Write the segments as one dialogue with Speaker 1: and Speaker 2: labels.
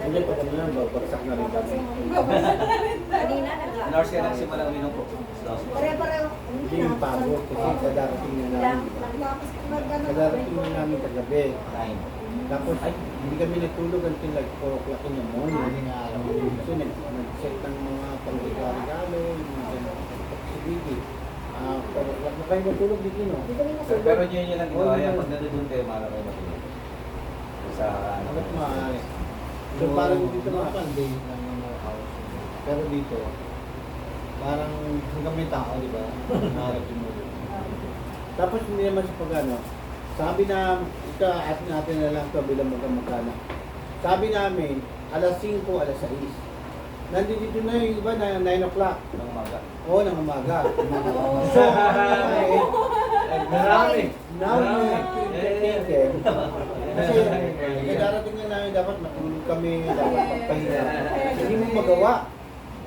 Speaker 1: Hindi pa kami lang, babagsak na rin kami.
Speaker 2: Kanina nag-
Speaker 3: Nurse ka lang simulang uminom po.
Speaker 2: Pare-pareho.
Speaker 1: Hindi yung pagod kasi kadarating na namin. Kadarating na namin kagabi. Tapos hindi kami natulog until like 4 o'clock in the morning. Kasi nag-set ng mga pang-regalo, yung mga si Vicky. 4 o'clock na kayo natulog, Vicky, no?
Speaker 3: Pero yun lang ginawa yan. Pag nandun kayo, mahal kayo matulog. Sa ano.
Speaker 1: Bakit maaari? So parang dito mga panday ng mga house. Pero dito, parang hanggang may tao, di ba? Naharap yung mulo. Tapos hindi naman sa pag-ano. Sabi na, ito atin natin na lang ito bilang magkamagkana. Sabi namin, alas 5, alas 6. Nandito na yung iba na 9 o'clock.
Speaker 3: Ng umaga.
Speaker 1: Oo, ng umaga. So,
Speaker 3: Marami.
Speaker 1: now we have to entertain them. Kasi darating na namin dapat matulog kami, dapat magpahinga. Hindi mo magawa.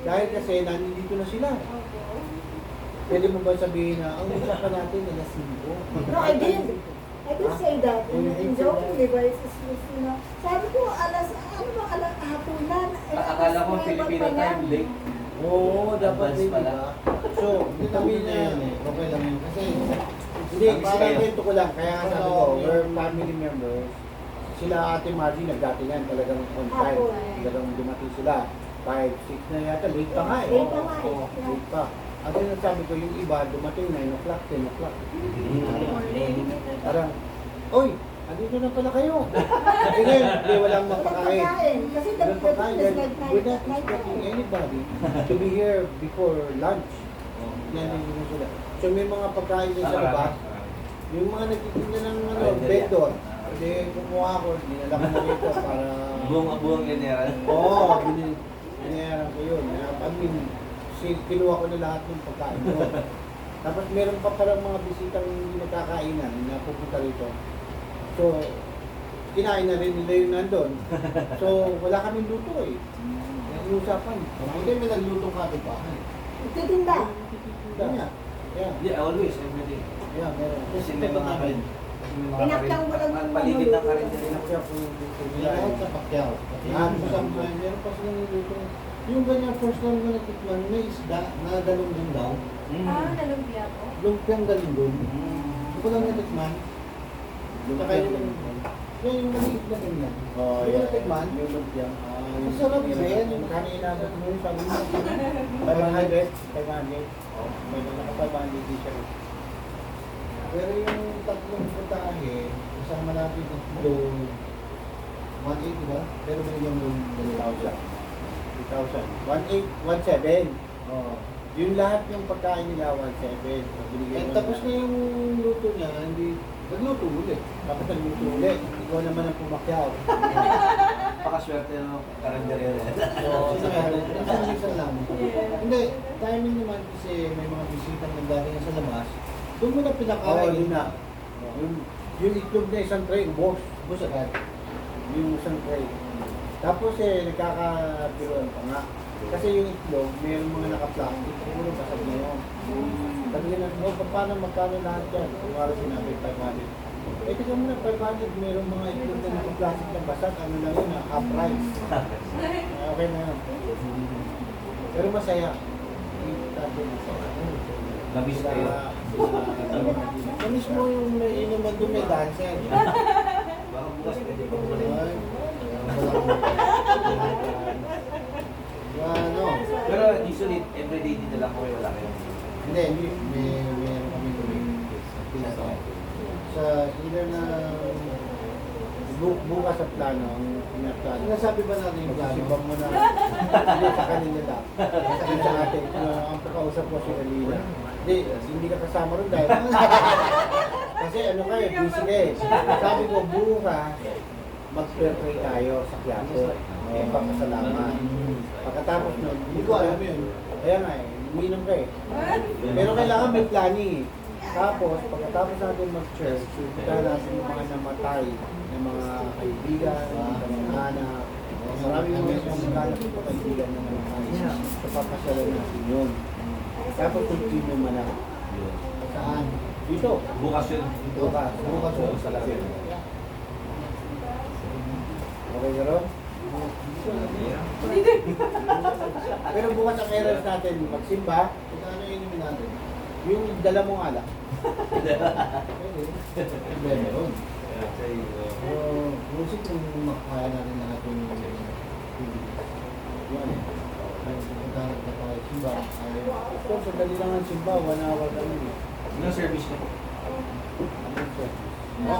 Speaker 1: Dahil kasi nandito na sila. Pwede mo ba sabihin na, ang usapan natin alas 5?
Speaker 2: No, I didn't. I did say that in joking, di ba? Sabi ko, ano ba, hapunan?
Speaker 3: Akala ko Filipino time, late.
Speaker 1: Oo, dapat
Speaker 3: Advance
Speaker 1: din,
Speaker 3: pala.
Speaker 1: diba? So, sabi na yan eh. Okay lang yun. Kasi, hindi, kwento ko lang. Kaya sabi ko, we're family members. Sila Ate Margie, nagdatingan talagang on time. Talagang dumating sila. 5, 6 na yata. Late pa nga eh.
Speaker 2: Late pa nga eh.
Speaker 1: Oo, late pa. Ang sinasabi ko, yung iba, dumating 9 o'clock, 10 o'clock. Parang, oy, andito na pala kayo. Eh ngayon, hindi, walang mapakain.
Speaker 2: Kasi
Speaker 1: Walang pagkain.
Speaker 2: dapat
Speaker 1: We're not expecting anybody to be here before lunch. Nandito sila. So may mga pagkain din sa labas. Yung mga nagtitinda ng vendor, hindi kumuha ko, dinala ko na dito para...
Speaker 3: Buong general.
Speaker 1: Oo, binayaran ko yun. Kinuha ko na lahat ng pagkain ko. Tapos meron pa palang mga bisitang hindi nakakainan na pupunta rito. So, kinain na rin nila yung nandun. So, wala kaming luto eh. Yung usapan. Hindi may nagluto ka di ba?
Speaker 2: Titinda.
Speaker 1: Ganyan. Yeah.
Speaker 3: Yeah, always, every day.
Speaker 1: Yeah, meron.
Speaker 3: Kasi may mga karin.
Speaker 2: Pinakyaw mo lang yung
Speaker 3: Paligid ng karin din.
Speaker 1: Pinakyaw ko yung luto nila. Sa pakyaw. Meron pa silang luto. Yung ganyan, first time ko natikman, may isda na dalong daw.
Speaker 2: Nalumpia po.
Speaker 1: Lumpiang galindong. Hindi ko lang natikman. Saka yung maliit na ganyan.
Speaker 4: Oh,
Speaker 1: Hindi ko
Speaker 4: yeah.
Speaker 1: natikman.
Speaker 4: Yung lumpia.
Speaker 1: Ang sarap yun. Magkano inabot mo yung sabi mo?
Speaker 4: 500. 500. Oh, may naka 500 din siya.
Speaker 1: Pero yung tatlong putahe, isang malapit na kilo, 180 ba? Pero binigyan mo yung
Speaker 4: 2,000. 1,800. 1,700.
Speaker 1: Oo.
Speaker 4: Yung lahat ng pagkain nila, 1,700. Binigyan mo
Speaker 1: Tapos na yung luto niya, hindi, nagluto ulit.
Speaker 4: Tapos nagluto ulit. Ikaw naman ang pumakyaw.
Speaker 3: Pakaswerte ng karinderya.
Speaker 1: So, isang lang. Hindi, timing naman kasi may mga bisitang nagdating sa labas. Doon mo na
Speaker 4: Oo,
Speaker 1: pinakain.
Speaker 4: yun na. Yung itlog na isang tray, boss.
Speaker 1: Bus agad.
Speaker 4: Yung isang tray. Tapos nagkakabiruan pa nga. Kasi yung itlog, mayroong mga naka-plastic. Siguro basag na yun. Sabi nga, paano magkano lahat yan? Kung wala sinabi, 500. Eh, tignan mo na, 500, mayroong mga itlog na naka-plastic na basag. Ano lang yun, half price. Okay na yun. Pero masaya. Sabi masaya.
Speaker 3: Nabis kayo.
Speaker 1: Kamis mo yung may inuman doon may dancer.
Speaker 3: Baka bukas pwede pa bumalik.
Speaker 1: Ano?
Speaker 3: Pero usually, everyday din na lang po kayo wala kayo.
Speaker 1: Hindi, meron kami tuloy. Sa either na
Speaker 4: Bukas sa plano, ang pinaplano.
Speaker 1: sinasabi ba natin yung plano?
Speaker 4: Sibang mo na. Hindi sa kanila lang. Sabi sa atin, ang pakausap ko si Alina. Hindi ka kasama rin dahil. Kasi ano kayo, busy ka eh. Sabi ko, bukas, mag-pray tayo sa Quiapo. Pagpasalamat. Pagkatapos nun,
Speaker 1: Hindi ko alam yun.
Speaker 4: Kaya nga eh, uminom ka eh. Pero kailangan may planning eh. Tapos, pagkatapos natin mag-church, punta natin yung mga namatay, ng mga kaibigan, ng mga anak. Maraming mga mga kaibigan ng mga anak. So, papasyalan natin yun. Tapos, continue man na.
Speaker 1: Saan?
Speaker 4: Dito.
Speaker 3: Bukas yun.
Speaker 4: Bukas.
Speaker 1: Bukas yun.
Speaker 4: Sa labi. Okay, Garo? Pero bukas ang errors natin, magsimba,
Speaker 1: Kung ano yung inumin natin?
Speaker 4: yung dala mong alak.
Speaker 1: Meron.
Speaker 3: Kasi,
Speaker 1: Musik kung makakaya natin na natin yung ano, magkakarap na tayo simba.
Speaker 4: Of course, ang dali lang ang simba, 1 hour lang yun.
Speaker 3: Anong service niyo po?
Speaker 4: Anong sir?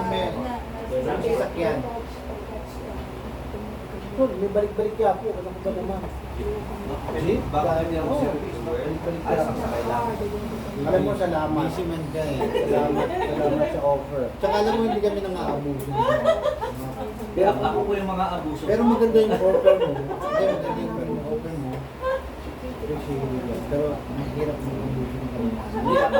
Speaker 1: May sasakyan.
Speaker 4: Tol, may balik-balik kaya po, alam ko ba naman?
Speaker 3: Hindi? Bakit hindi ako
Speaker 4: Oo.
Speaker 3: service?
Speaker 4: Balik-balik
Speaker 3: Ay,
Speaker 4: kaya.
Speaker 3: sasakay lang.
Speaker 4: Alam mo, salamat.
Speaker 1: Busy man ka eh.
Speaker 4: Salamat sa offer.
Speaker 1: Tsaka alam mo, hindi kami nang-aabuso.
Speaker 3: Kaya ako po yung mga abuso.
Speaker 1: Pero maganda yung offer mo. Hindi, maganda yung offer mo. Pero mahirap yung abuso ng kami.
Speaker 3: Hindi, ako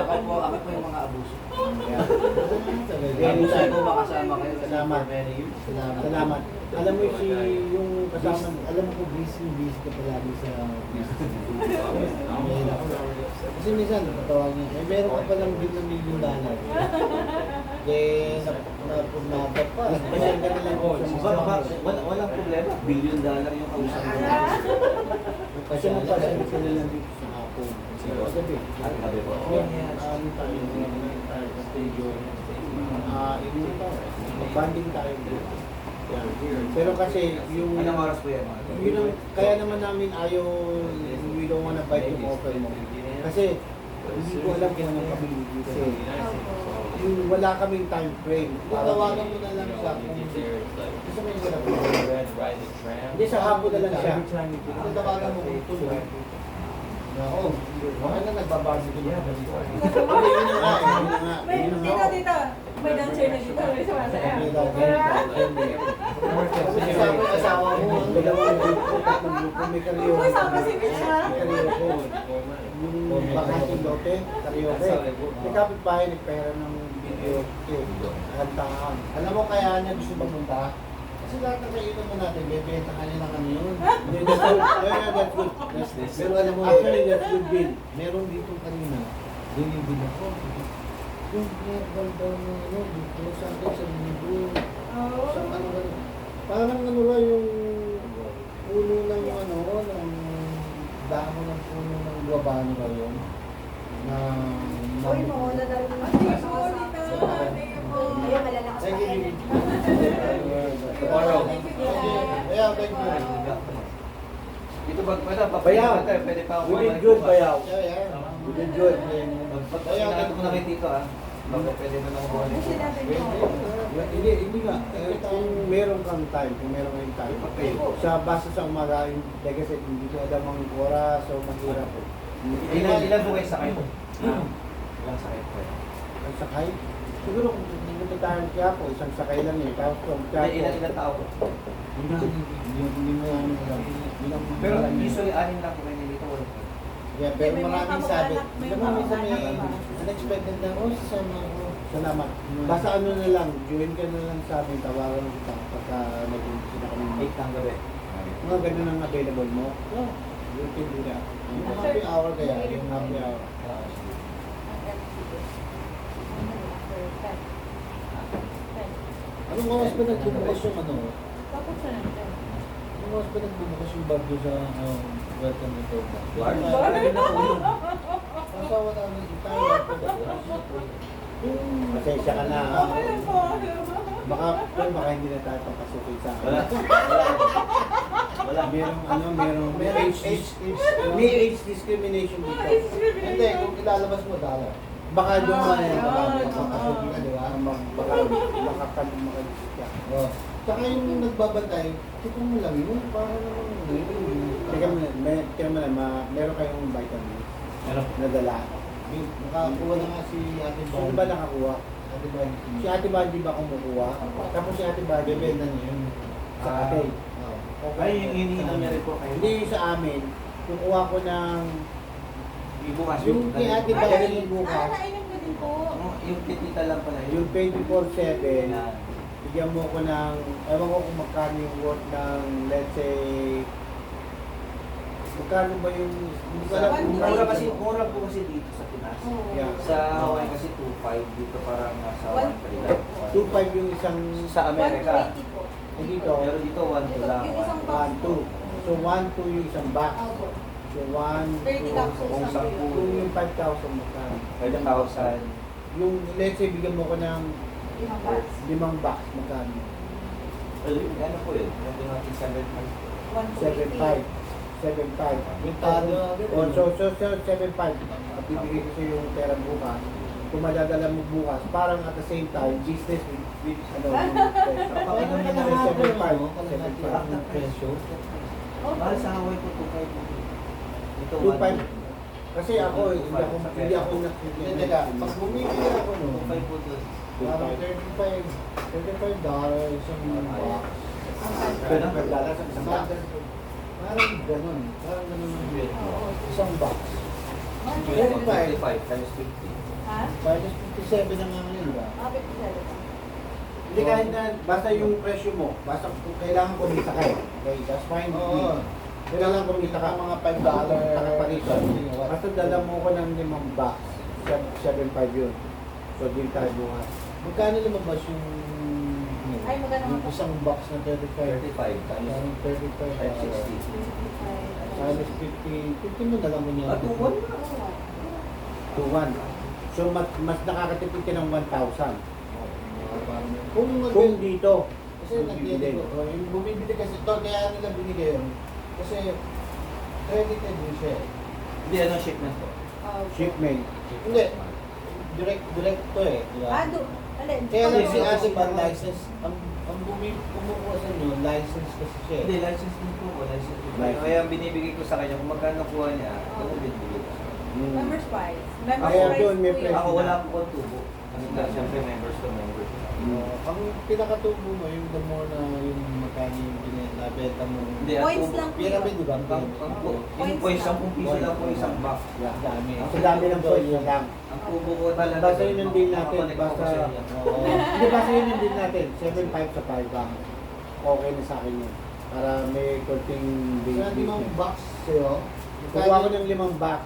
Speaker 3: po yung mga abuso.
Speaker 4: Yeah.
Speaker 3: Abuso ko makasama kayo sa
Speaker 4: Salamat.
Speaker 3: many years.
Speaker 4: Salamat. Alam mo yung kasama,
Speaker 1: Alam mo kung busy ka palagi sa business. Mahirap. Kasi minsan, napatawag niya, eh meron ka palang $1 million. Eh, napunabot pa. Kasi ka na lang
Speaker 3: Walang problema. $1 billion yung kausap mo.
Speaker 4: kasi mo pa sila lang dito sa hapon. Gabi.
Speaker 3: At gabi po.
Speaker 4: Ano tayo, sa studio. Inuwi tayo. Banding tayo dito. Yan. Pero kasi yung...
Speaker 3: Anong oras po yan?
Speaker 4: Yun ang, kaya naman namin ayaw, we don't wanna bite yung offer mo. Kasi hindi ko alam kung anong kami kasi yung wala kaming time frame.
Speaker 1: Tawagan mo na lang siya kung
Speaker 4: Kasi may hirap. Hindi, sa hapon na lang siya.
Speaker 1: kung tawagan mo kung tuloy. Ako, bakit na nagbabasa ko niya?
Speaker 4: Hindi, yun na nga, yun na nga.
Speaker 2: May
Speaker 4: Yun na
Speaker 2: dito,
Speaker 4: nga.
Speaker 2: dito. May dancer na dito. May sumasaya.
Speaker 4: Kasi sabi ng asawa mo, dalawang grupo, tatlong grupo, may karaoke.
Speaker 2: May sama si Mitch, ha?
Speaker 4: May karaoke. Yung bakating lote, karaoke. May kapitbahay, nagpera ng video, kantahan.
Speaker 1: Alam mo kaya niya gusto magpunta? Kasi lahat ng kainan mo natin, bebenta ka niya ng ano yun.
Speaker 4: Hindi, that's good. Yeah, that's good. That's good.
Speaker 1: Pero alam mo,
Speaker 4: Actually, that's good bill.
Speaker 1: meron dito kanina, dinibin ako. Yung herbal daw na ano, dito sa akin, sa libo. Sa ano ano. Parang ano lang yung puno ng ano, ng damo ng puno ng guabano ba yun? Na
Speaker 2: Uy, mawala na rin naman. Ayun, malalakas pa yan.
Speaker 1: Tomorrow.
Speaker 2: Thank you,
Speaker 1: Kaya, thank you.
Speaker 3: Dito ba?
Speaker 4: Bayaw.
Speaker 3: Pwede pa ako.
Speaker 4: We did good, Bayaw.
Speaker 1: Yeah, yeah.
Speaker 4: We did good.
Speaker 3: Pagpapasinabi ko na kay Tito ah. Baka pwede mo na ako.
Speaker 2: Ano sinabi mo?
Speaker 4: Hindi nga. Kung meron kang time, kung meron kang time.
Speaker 3: Okay.
Speaker 4: Sa basta sa umaga, like I said, hindi ko alam ang oras, so mahirap.
Speaker 3: Ilan po kayo sakay po? Ilang sakay po kayo?
Speaker 4: Ang sakay? Siguro kung pumunta tayo ng Quiapo, isang sakay lang eh. Tapos from
Speaker 3: Ilan tao po?
Speaker 1: Hindi mo ano lang.
Speaker 3: Pero usually anim lang po kayo dito.
Speaker 1: Yeah, pero
Speaker 2: May mga
Speaker 1: maraming sabi.
Speaker 2: kamag-anak, may
Speaker 1: Alam mo, minsan may
Speaker 2: kamag-anak ba?
Speaker 1: unexpected na, oh, sasama ko.
Speaker 4: Salamat. Basta ano na lang, join ka na lang sa amin, tawagan kita pagka nag-umpisa na kami.
Speaker 3: 8 ng gabi.
Speaker 4: Mga ganun ang available mo.
Speaker 1: Yeah.
Speaker 4: You can do that.
Speaker 1: Yung happy hour kaya, yung happy hour. Anong oras ba nagbubukas yung ano? Anong oras ba nagbubukas yung bar doon sa welcome to Tokyo?
Speaker 3: Bar?
Speaker 1: Kasawa na namin tayo.
Speaker 4: Pasensya ka na. Baka hindi na tayo papasukin sa akin.
Speaker 3: Wala.
Speaker 4: Wala. Merong
Speaker 1: May
Speaker 4: may age discrimination dito.
Speaker 1: Hindi, kung ilalabas mo, dala.
Speaker 4: Baka doon man
Speaker 2: Ayun.
Speaker 1: Makakasukin ka, di ba?
Speaker 4: baka makalisip ka.
Speaker 1: Oh. Tsaka yung nagbabantay, tignan mo lang yun, para naman
Speaker 4: Teka mo na, meron kayong vitamins
Speaker 3: Meron.
Speaker 4: na dala.
Speaker 1: Nakakuha na nga si Ate
Speaker 4: Sino
Speaker 1: Barbie.
Speaker 4: ba nakakuha?
Speaker 1: Ate Barbie.
Speaker 4: Si Ate Banji ba kumukuha? Tapos si Ate Banji
Speaker 1: Bebenta niya yun.
Speaker 4: sa ate.
Speaker 1: Oo.
Speaker 3: Ay, yung iniinom niya rin po kayo.
Speaker 4: Hindi yung sa amin, kukuha ko ng
Speaker 3: Ibukas
Speaker 4: yung kay Ate Banji bukas,
Speaker 2: nainom ko din po.
Speaker 3: Yung kitita lang pala yun.
Speaker 4: yung 24/7,
Speaker 3: Yan.
Speaker 4: bigyan mo ko ng, ewan ko kung magkano yung worth ng, let's say, magkano ba yung, hindi ko alam kung
Speaker 3: Mura po kasi dito sa Pinas.
Speaker 4: Yeah.
Speaker 3: Sa Hawaii kasi 2.5, dito parang nasa 1.3 lang.
Speaker 4: 2.5 yung isang
Speaker 3: Sa Amerika.
Speaker 2: 120 po.
Speaker 4: dito,
Speaker 3: Pero dito 1.2 lang.
Speaker 2: Yung isang box
Speaker 4: 1, 2. So So 1, 2 yung isang box.
Speaker 2: Opo.
Speaker 4: So 1,
Speaker 2: 30 capsules
Speaker 3: Kung
Speaker 2: lang
Speaker 3: sa
Speaker 2: po yun.
Speaker 4: Kung yung 5,000 mo ka.
Speaker 3: 5,000.
Speaker 4: Yung let's say bigyan mo ko ng
Speaker 2: Limang box.
Speaker 4: 5 box, magkano?
Speaker 3: Ano po yun? Ano natin 7,500?
Speaker 4: 7.5. 7.5.
Speaker 1: Bintado.
Speaker 4: So 7.5. At bibigay ko sa'yo yung pera bukas. Kung madadala mo bukas, parang at the same time, business with ano,
Speaker 1: Pakita mo na nga po,
Speaker 4: 7.5.
Speaker 1: no? Kalahati ng presyo.
Speaker 3: Mahal sa Hawaii ko 2,500. Ito
Speaker 4: 2.5. Kasi ako, hindi ako
Speaker 1: Hindi, teka, pag bumibili ako no,
Speaker 3: 2,500 po to.
Speaker 1: parang $35 isang box.
Speaker 3: Ganun, pagdala sa isang box.
Speaker 1: Parang ganun. Parang ganun ang bit.
Speaker 2: Oo.
Speaker 1: Isang box.
Speaker 3: 25 times 50.
Speaker 2: Ha?
Speaker 1: Minus 57 na nga ngayon, di ba?
Speaker 2: Ah, 57.
Speaker 4: Hindi kahit na, basta yung presyo mo, basta kung kailangan kumita ka eh. Okay, that's fine with me.
Speaker 1: Oo.
Speaker 4: Kailangan kumita ka.
Speaker 1: Mga $5.
Speaker 4: Kumita ka pa rito. Basta dala mo ko ng 5 box. 7.5 yun. So, din tayo bukas.
Speaker 1: Magkano lumabas yung
Speaker 2: Ay, magkano
Speaker 1: yung
Speaker 2: nga po?
Speaker 1: isang box na 35?
Speaker 3: 35 times
Speaker 1: Parang 35
Speaker 3: times 60.
Speaker 1: Minus 50 mo na lang mo niya.
Speaker 3: At 2,1 na.
Speaker 4: 2.1. So, mas nakakatipid ka ng 1,000.
Speaker 1: Kung
Speaker 4: Kung dito,
Speaker 1: kasi nagbibili ko, yung bumibili kasi ito, kaya nila binigay yun. Kasi credited din siya. eh.
Speaker 3: Hindi, ano shipment po?
Speaker 4: shipment.
Speaker 1: Hindi, direct to eh, di ba?
Speaker 2: Ah, do. Alin?
Speaker 1: Kaya lang si
Speaker 3: Direct.
Speaker 1: Ate Ban license, ang kumukuha sa inyo, license kasi siya eh.
Speaker 3: Hindi, license din po ko. License din po.
Speaker 4: License.
Speaker 3: Kaya ang binibigay ko sa kanya, kung magkano kuha niya, ganun din bigay ko.
Speaker 2: Members price. Members
Speaker 4: Kaya
Speaker 2: price
Speaker 4: doon may
Speaker 2: po yun.
Speaker 4: price.
Speaker 3: Ako wala po kong tubo. Kasi nga, syempre members to members.
Speaker 1: Ang pinakatubo mo, yung the more na yung magkano yung binibenta mo.
Speaker 3: Hindi, at
Speaker 2: Points
Speaker 3: tubo.
Speaker 2: lang po
Speaker 1: Pyramid, di ba?
Speaker 3: Yung points, 10 piso lang po isang box.
Speaker 4: Yeah.
Speaker 1: Dami.
Speaker 4: Ang dami ng points na lang.
Speaker 3: Ang tubo ko talaga.
Speaker 4: Basta yun ang deal natin,
Speaker 3: makakonect ako
Speaker 4: basta-
Speaker 3: sa inyo.
Speaker 1: Oo.
Speaker 4: Hindi ba sa yun din natin? 7.5 sa 5 bang. Okay na sa akin yun. Para may konting
Speaker 1: Kaya limang box sa'yo.
Speaker 4: Kukuha ko ng 5 box.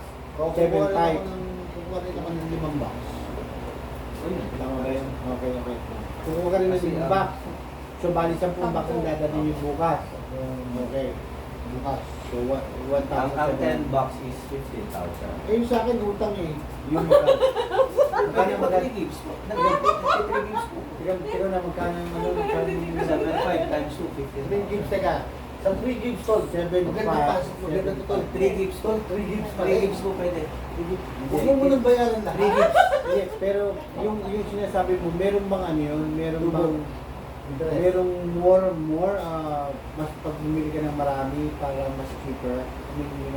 Speaker 4: 7.5.
Speaker 1: Kukuha rin naman ng 5 box.
Speaker 3: Uy,
Speaker 4: Tama ba yun? Okay, okay. Kukuha ka rin ng
Speaker 3: Kasi,
Speaker 4: 5 box. So, bali 10 box ang dadalhin yung bukas. Okay.
Speaker 1: Bukas.
Speaker 4: So, 1,000.
Speaker 3: ang 10 box is 15,000.
Speaker 1: Eh, yung sa akin, utang eh.
Speaker 4: Yung magkano?
Speaker 3: Magkano
Speaker 4: Magkano
Speaker 3: ba 3
Speaker 4: magkano?
Speaker 3: gigs po? Nag-3 gigs po.
Speaker 4: Tignan na magkano yung ano.
Speaker 3: 7.5 times 2,
Speaker 1: 3 gigs
Speaker 3: 15,000.
Speaker 1: teka. Sa 3 gigs tol.
Speaker 4: 7.5.
Speaker 1: Maganda pa. Maganda to tol.
Speaker 3: 3 gigs tol.
Speaker 1: 3 gigs pa.
Speaker 3: 3 gigs po pwede.
Speaker 1: Huwag mo munang bayaran
Speaker 4: 3
Speaker 1: lahat.
Speaker 4: gigs. Yes, pero yung sinasabi mo, meron bang ano yun? Meron bang merong mas pag bumili ka ng marami para mas cheaper.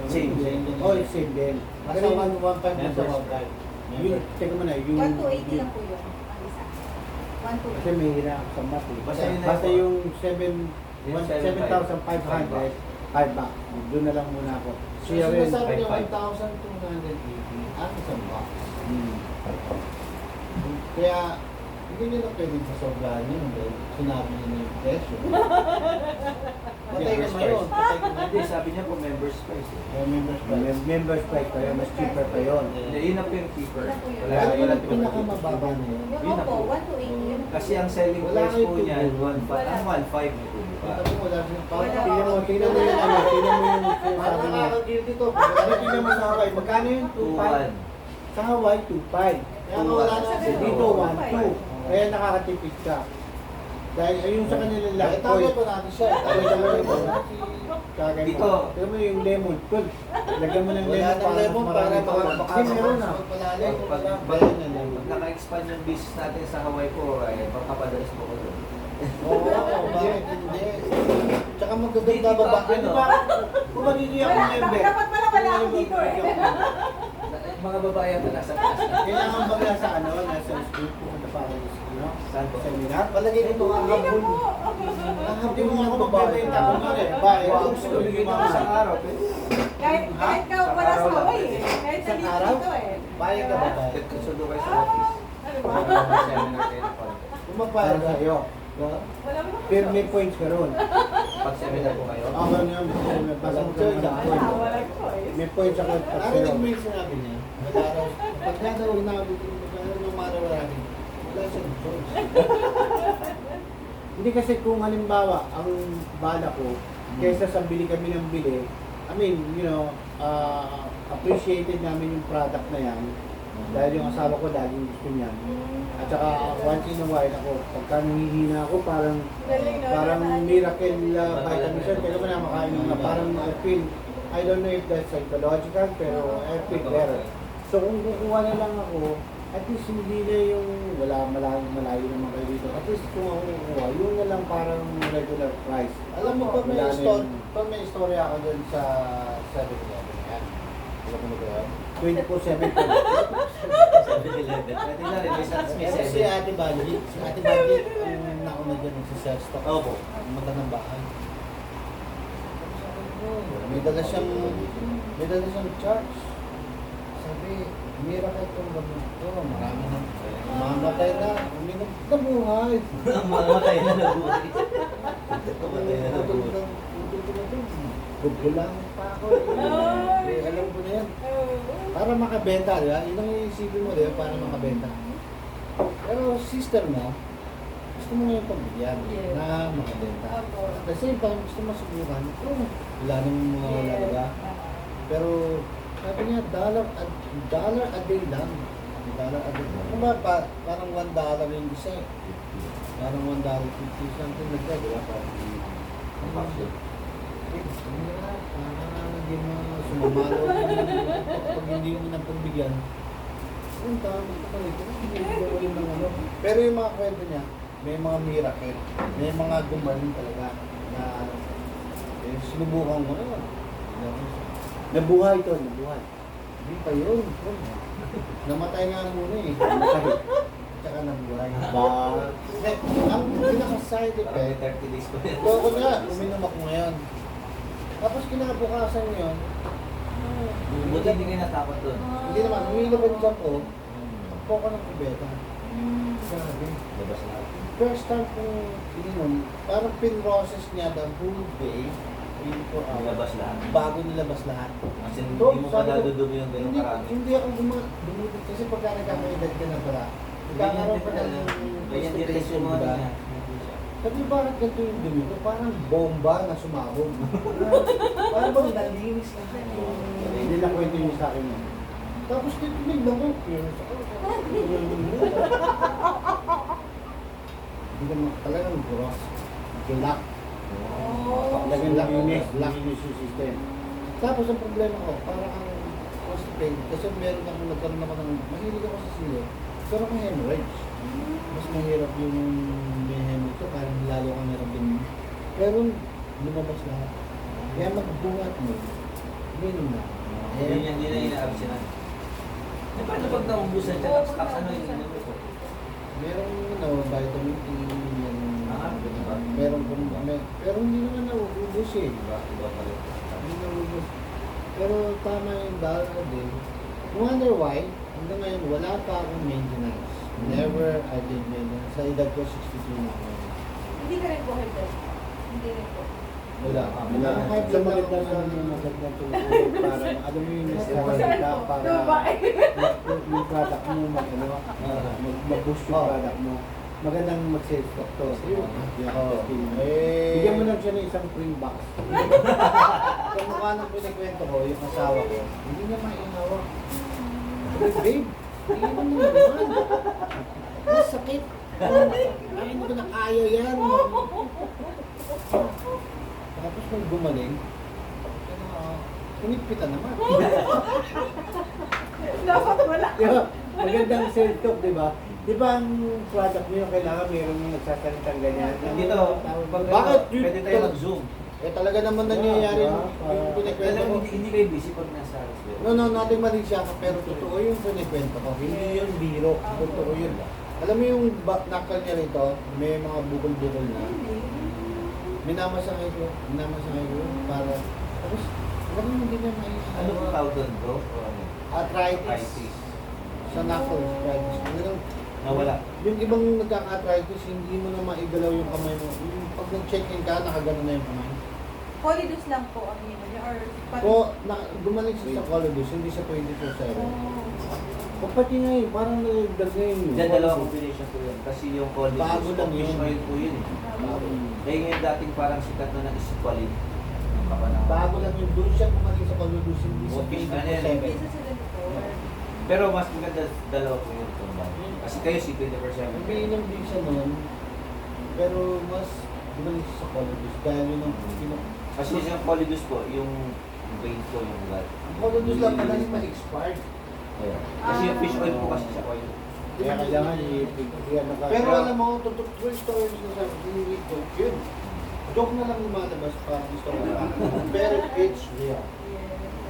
Speaker 3: Same.
Speaker 4: Oh, it's same din.
Speaker 1: Nasa
Speaker 4: Pero
Speaker 1: 1.5 na sa
Speaker 3: Members.
Speaker 1: 1.5.
Speaker 4: yun, teka mo na, yung
Speaker 2: 1 to 80 lang po yun. Ang isa. 1 to
Speaker 4: kasi may hirap sa math eh.
Speaker 3: Basta yun na
Speaker 4: Basta
Speaker 3: yun.
Speaker 4: yung
Speaker 3: Yung
Speaker 4: 7,500, 5 back. Doon na lang muna ako.
Speaker 1: So,
Speaker 4: Siya rin.
Speaker 1: sinasabi niya
Speaker 3: 5.5.
Speaker 1: 1,280 ang isang box.
Speaker 4: Hmm.
Speaker 1: Kaya, hindi nyo na pwedeng pasobrahan yun dahil sinabi niyo na yung presyo. Patay ka na yun. Patay ka na
Speaker 3: Hindi,
Speaker 1: yun.
Speaker 3: sabi niya po members price. eh.
Speaker 1: May members pa.
Speaker 4: Members price pa yun, mas cheaper pa yun.
Speaker 3: Hindi, yun ang yung cheaper.
Speaker 2: Wala po yun.
Speaker 3: Wala,
Speaker 1: Ano
Speaker 3: wala
Speaker 1: yung pinakamababa na yun?
Speaker 2: Yung
Speaker 3: Yun na
Speaker 2: opo,
Speaker 3: po.
Speaker 2: 1 to 80 yun.
Speaker 3: Kasi ang selling
Speaker 1: Wala
Speaker 3: price
Speaker 1: kayo
Speaker 3: po
Speaker 1: tubo.
Speaker 3: niya, 1.5 may tubo pa.
Speaker 1: Ito po, wala siyang
Speaker 2: Wala.
Speaker 4: Tingnan mo yung ano, tingnan mo yung
Speaker 1: Parang
Speaker 4: sinasabi niya.
Speaker 1: nakakagilty to.
Speaker 4: Ano tingnan mo sa Hawaii? Magkano yung 2.5?
Speaker 3: 2.1.
Speaker 4: Sa Hawaii, 2.5.
Speaker 1: Kaya nga wala na
Speaker 2: Sa
Speaker 1: siya.
Speaker 4: Dito, 1.2. Kaya nakakatipid ka. Dahil ayun sa kanila lang.
Speaker 1: Itago pa natin siya.
Speaker 4: Itago
Speaker 1: Itago
Speaker 4: pa
Speaker 1: pa
Speaker 4: natin.
Speaker 1: natin.
Speaker 4: Kagay
Speaker 3: Dito.
Speaker 4: mo. Tingnan mo yung lemon. Tol, lagyan mo ng
Speaker 1: Wala
Speaker 4: lemon
Speaker 1: nang lemon para
Speaker 4: marami pa.
Speaker 1: baka
Speaker 4: Hindi, meron na.
Speaker 1: Pagpalalim.
Speaker 3: Pag
Speaker 1: Pag
Speaker 3: naka-expand yung business natin sa Hawaii po, ay papadalas mo ko doon.
Speaker 1: Oo, bakit hindi? Tsaka magaganda
Speaker 3: Dito,
Speaker 1: ba?
Speaker 3: ano?
Speaker 4: Kung magiging ako
Speaker 2: Wala,
Speaker 4: member.
Speaker 2: dapat pala wala ako dito eh.
Speaker 3: Mga babae ang nasa taas.
Speaker 4: Kailangan ba nasa ano, nasa school pumunta para sa ano?
Speaker 3: Saan po?
Speaker 4: Seminar?
Speaker 1: Palagay nito nga
Speaker 2: Hindi na
Speaker 1: hapon.
Speaker 2: po.
Speaker 4: Hindi mo nga ako magbebenta ko nun eh. Bakit?
Speaker 3: Wow,
Speaker 4: Kung
Speaker 3: gusto
Speaker 4: gusto
Speaker 3: ko
Speaker 4: bigyan mo
Speaker 3: sa
Speaker 4: ako sa
Speaker 3: araw. Pwede.
Speaker 2: Kahit ka
Speaker 3: Sa
Speaker 2: wala sa
Speaker 3: araw lang.
Speaker 2: Hawaii eh. Kahit sa
Speaker 4: Sa
Speaker 2: dito
Speaker 4: araw?
Speaker 2: dito eh.
Speaker 1: Bayad ka ba?
Speaker 3: Kasundo kayo sa office.
Speaker 2: Ano ba?
Speaker 3: Seminar kayo ng content.
Speaker 1: Kung
Speaker 4: para
Speaker 1: mapayag ka.
Speaker 4: sa'yo.
Speaker 2: Wala mo
Speaker 4: Pero may points ka ron.
Speaker 3: Pag seminar po kayo.
Speaker 4: Ako nga, basta mo
Speaker 1: Choice,
Speaker 4: ng
Speaker 1: ah.
Speaker 4: points.
Speaker 2: Wala choice.
Speaker 4: May points ako pag
Speaker 1: Narinig
Speaker 4: sa'yo.
Speaker 1: mo yung sinabi niya. Nag-araw. Pagka daw hinabot yung magkano ng maraming, wala siyang choice.
Speaker 4: Hindi kasi kung halimbawa, ang bala ko, kaysa sa bili kami ng bili. I mean, appreciated namin yung product na yan. Dahil yung asawa ko laging gusto niyan. At saka once in a while ako, pagka nangihina ako, parang miracle vitamin C. Kaya naman na makain na parang I don't know if that's psychological, pero I feel better. So kung kukuha na lang ako, at least hindi na yung malayo naman kayo dito. At least kung ako kukuha, yun na lang parang regular price.
Speaker 1: Alam mo, pag
Speaker 4: Wala na
Speaker 1: may istorya ako dun sa 7-Eleven yan. Alam mo na ba yan?
Speaker 4: 24/7 po.
Speaker 3: 7-Eleven. Pwede na rin, may stats, may
Speaker 1: Kasi si
Speaker 3: 7.
Speaker 1: Ate Budget, ang nauna dyan nagsiself stock.
Speaker 3: Opo.
Speaker 1: Ang mata ng bahay. May dala siyang charge. Sabi, miracle itong gamot to. Marami na. Mamatay na. Uminom. Nabuhay.
Speaker 3: Mamatay na nabuhay. Mamatay na nabuhay.
Speaker 1: Gugulang pa ako. Alam ko na yan. Para makabenta, di ba? Yun ang iisipin mo, di ba? Para makabenta. Pero sister mo, gusto mo ngayon pagbigyan na makabenta. At the same time, gusto mo subukan. Wala namang mawala, di ba? Pero sabi niya, dollar a day lang. $1 a day. Kung ba, parang $1 yung isa eh. Parang $1.50 something like that, di ba?
Speaker 3: Ang bakit?
Speaker 1: Hindi mo sumamalo pag hindi mo na pagbigyan. Ang tama ko pa ito. Pero yung mga kwento niya, may mga miracle. May mga gumaling talaga na sinubukan mo na.
Speaker 4: Nabuhay to, nabuhay.
Speaker 1: Hindi pa yun. Namatay nga muna eh.
Speaker 4: Namatay.
Speaker 1: Tsaka nabuhay.
Speaker 4: Ba?
Speaker 1: Ang pinaka-side
Speaker 3: Parang
Speaker 1: effect,
Speaker 3: 30 days ko yan.
Speaker 1: ko nga, uminom ako ngayon. Tapos kinabukasan yun,
Speaker 3: Buti hindi kayo natakot doon.
Speaker 1: hindi naman, umiilaban dyan ko, ako ko ng kubeta. Grabe.
Speaker 3: Labas na.
Speaker 1: First time kong ininom, parang pin-process niya the whole day, 24 hours,
Speaker 3: Labas lahat.
Speaker 1: bago nilabas lahat.
Speaker 3: Kasi hindi mo pa dadudumi yung ganun karami.
Speaker 1: Hindi ako dumudot kasi pagka nagkakaedad ka na pala, nagkakaroon pa ng
Speaker 3: Ganyan din rin yung mga
Speaker 1: diba?
Speaker 3: niya.
Speaker 1: Sabi bakit ganito yung dumi ko? Parang bomba na sumabog. Parang bang nalinis lahat.
Speaker 4: Hindi na kwento yung sa akin yun.
Speaker 1: Tapos titinig lang ko. Hindi naman talagang gross. Gulak.
Speaker 4: Talagang
Speaker 1: Lakinis.
Speaker 4: lakinis yung system.
Speaker 1: Tapos ang problema ko, parang ang constipated. Kasi meron akong nagkaroon ako ng, mahilig ako sa sili. Pero akong hemorrhage. Mas mahirap yung may hemorrhage ko, parang lalo kang meron din. Pero lumabas lahat. Kaya magbuhat mo, minum na.
Speaker 3: Hindi na ina-absinan. Eh, paano pag naubusan siya, tapos ano yung inom ko?
Speaker 1: Merong vitamin E, yan.
Speaker 3: Diba?
Speaker 1: Meron pero hindi naman nauubos eh.
Speaker 3: Diba? Diba pa rin?
Speaker 1: Hindi nauubos. Pero tama yung dollar a day. Wonder why, hanggang ngayon wala pa akong maintenance. Never I did maintenance. Sa edad ko 62 na ako.
Speaker 2: Hindi ka rin po healthy. Hindi rin po.
Speaker 1: Wala.
Speaker 4: Wala.
Speaker 1: High
Speaker 4: Sa
Speaker 1: blood
Speaker 4: maganda
Speaker 1: ako.
Speaker 4: sa maganda tulog para alam mo yung nag-start ka para yung product mo mag-boost yung product mo. Magandang mag-sales stock to. Bigyan mo lang siya ng isang free box.
Speaker 1: Sa mukha ng pinikwento ko, yung asawa ko, hindi niya mainawa. Babe, hindi mo naman. Masakit. Ay, hindi ko na kaya yan. Tapos nung gumaling, pinigpitan naman.
Speaker 2: Dapat wala.
Speaker 4: Diba? Magandang sales stock, di ba? Di ba ang product mo yung kailangan mayroong nagsasalitang ganyan?
Speaker 3: Dito,
Speaker 1: Bakit?
Speaker 3: pwede tayo mag-zoom.
Speaker 1: Eh talaga naman nangyayari yung pinikwento ko.
Speaker 3: Hindi kayo busy pag nasa hospital.
Speaker 1: No, natin mali siya pero totoo yung pinikwento ko. Hindi yun biro. Totoo yun. Alam mo yung nakal niya rito, may mga bukol-bukol na. Minamasakay ko para, tapos, alam mo hindi na may,
Speaker 3: Ano ba tawag doon, bro? O ano?
Speaker 1: arthritis.
Speaker 3: Arthritis.
Speaker 1: Sa knuckles, arthritis. Talagang,
Speaker 3: Nawala.
Speaker 1: yung ibang nagkaka-arthritis, hindi mo na maigalaw yung kamay mo. Yung pag nag-check-in ka, nakagano na yung kamay.
Speaker 2: Polydus lang po ang yun. Or
Speaker 1: Gumaling siya sa Colobus, hindi siya 24/7.
Speaker 4: Kapati nga yun, parang nagdag na yun.
Speaker 3: Diyan dalawa combination ko yun. Kasi yung cold
Speaker 1: Bago lang yun.
Speaker 3: fish oil po yun. Eh yung dating parang sikat na ng Isqualid. ka pa na.
Speaker 4: Bago lang yung doon siya pumaling sa Colodus, hindi sa
Speaker 3: Buti ka
Speaker 4: 24/7.
Speaker 3: na yan.
Speaker 2: Isa sila before.
Speaker 3: Pero mas maganda dalawa po yung combine. Kasi kayo si 24/7.
Speaker 4: Umiinom din siya noon, pero mas gumaling siya sa Colodus dahil yun ang
Speaker 3: Kasi yung polydus po, yung vein ko, yung ugat.
Speaker 4: Ang Colodus lang madaling ma-expired.
Speaker 3: Ayan. Kasi yung fish oil po kasi siya oil.
Speaker 4: Kaya kailangan i-ano ka. Pero alam mo, true story yung sinasabi, hindi joke yun. Joke na lang lumalabas para gusto ko lang. Pero it's real.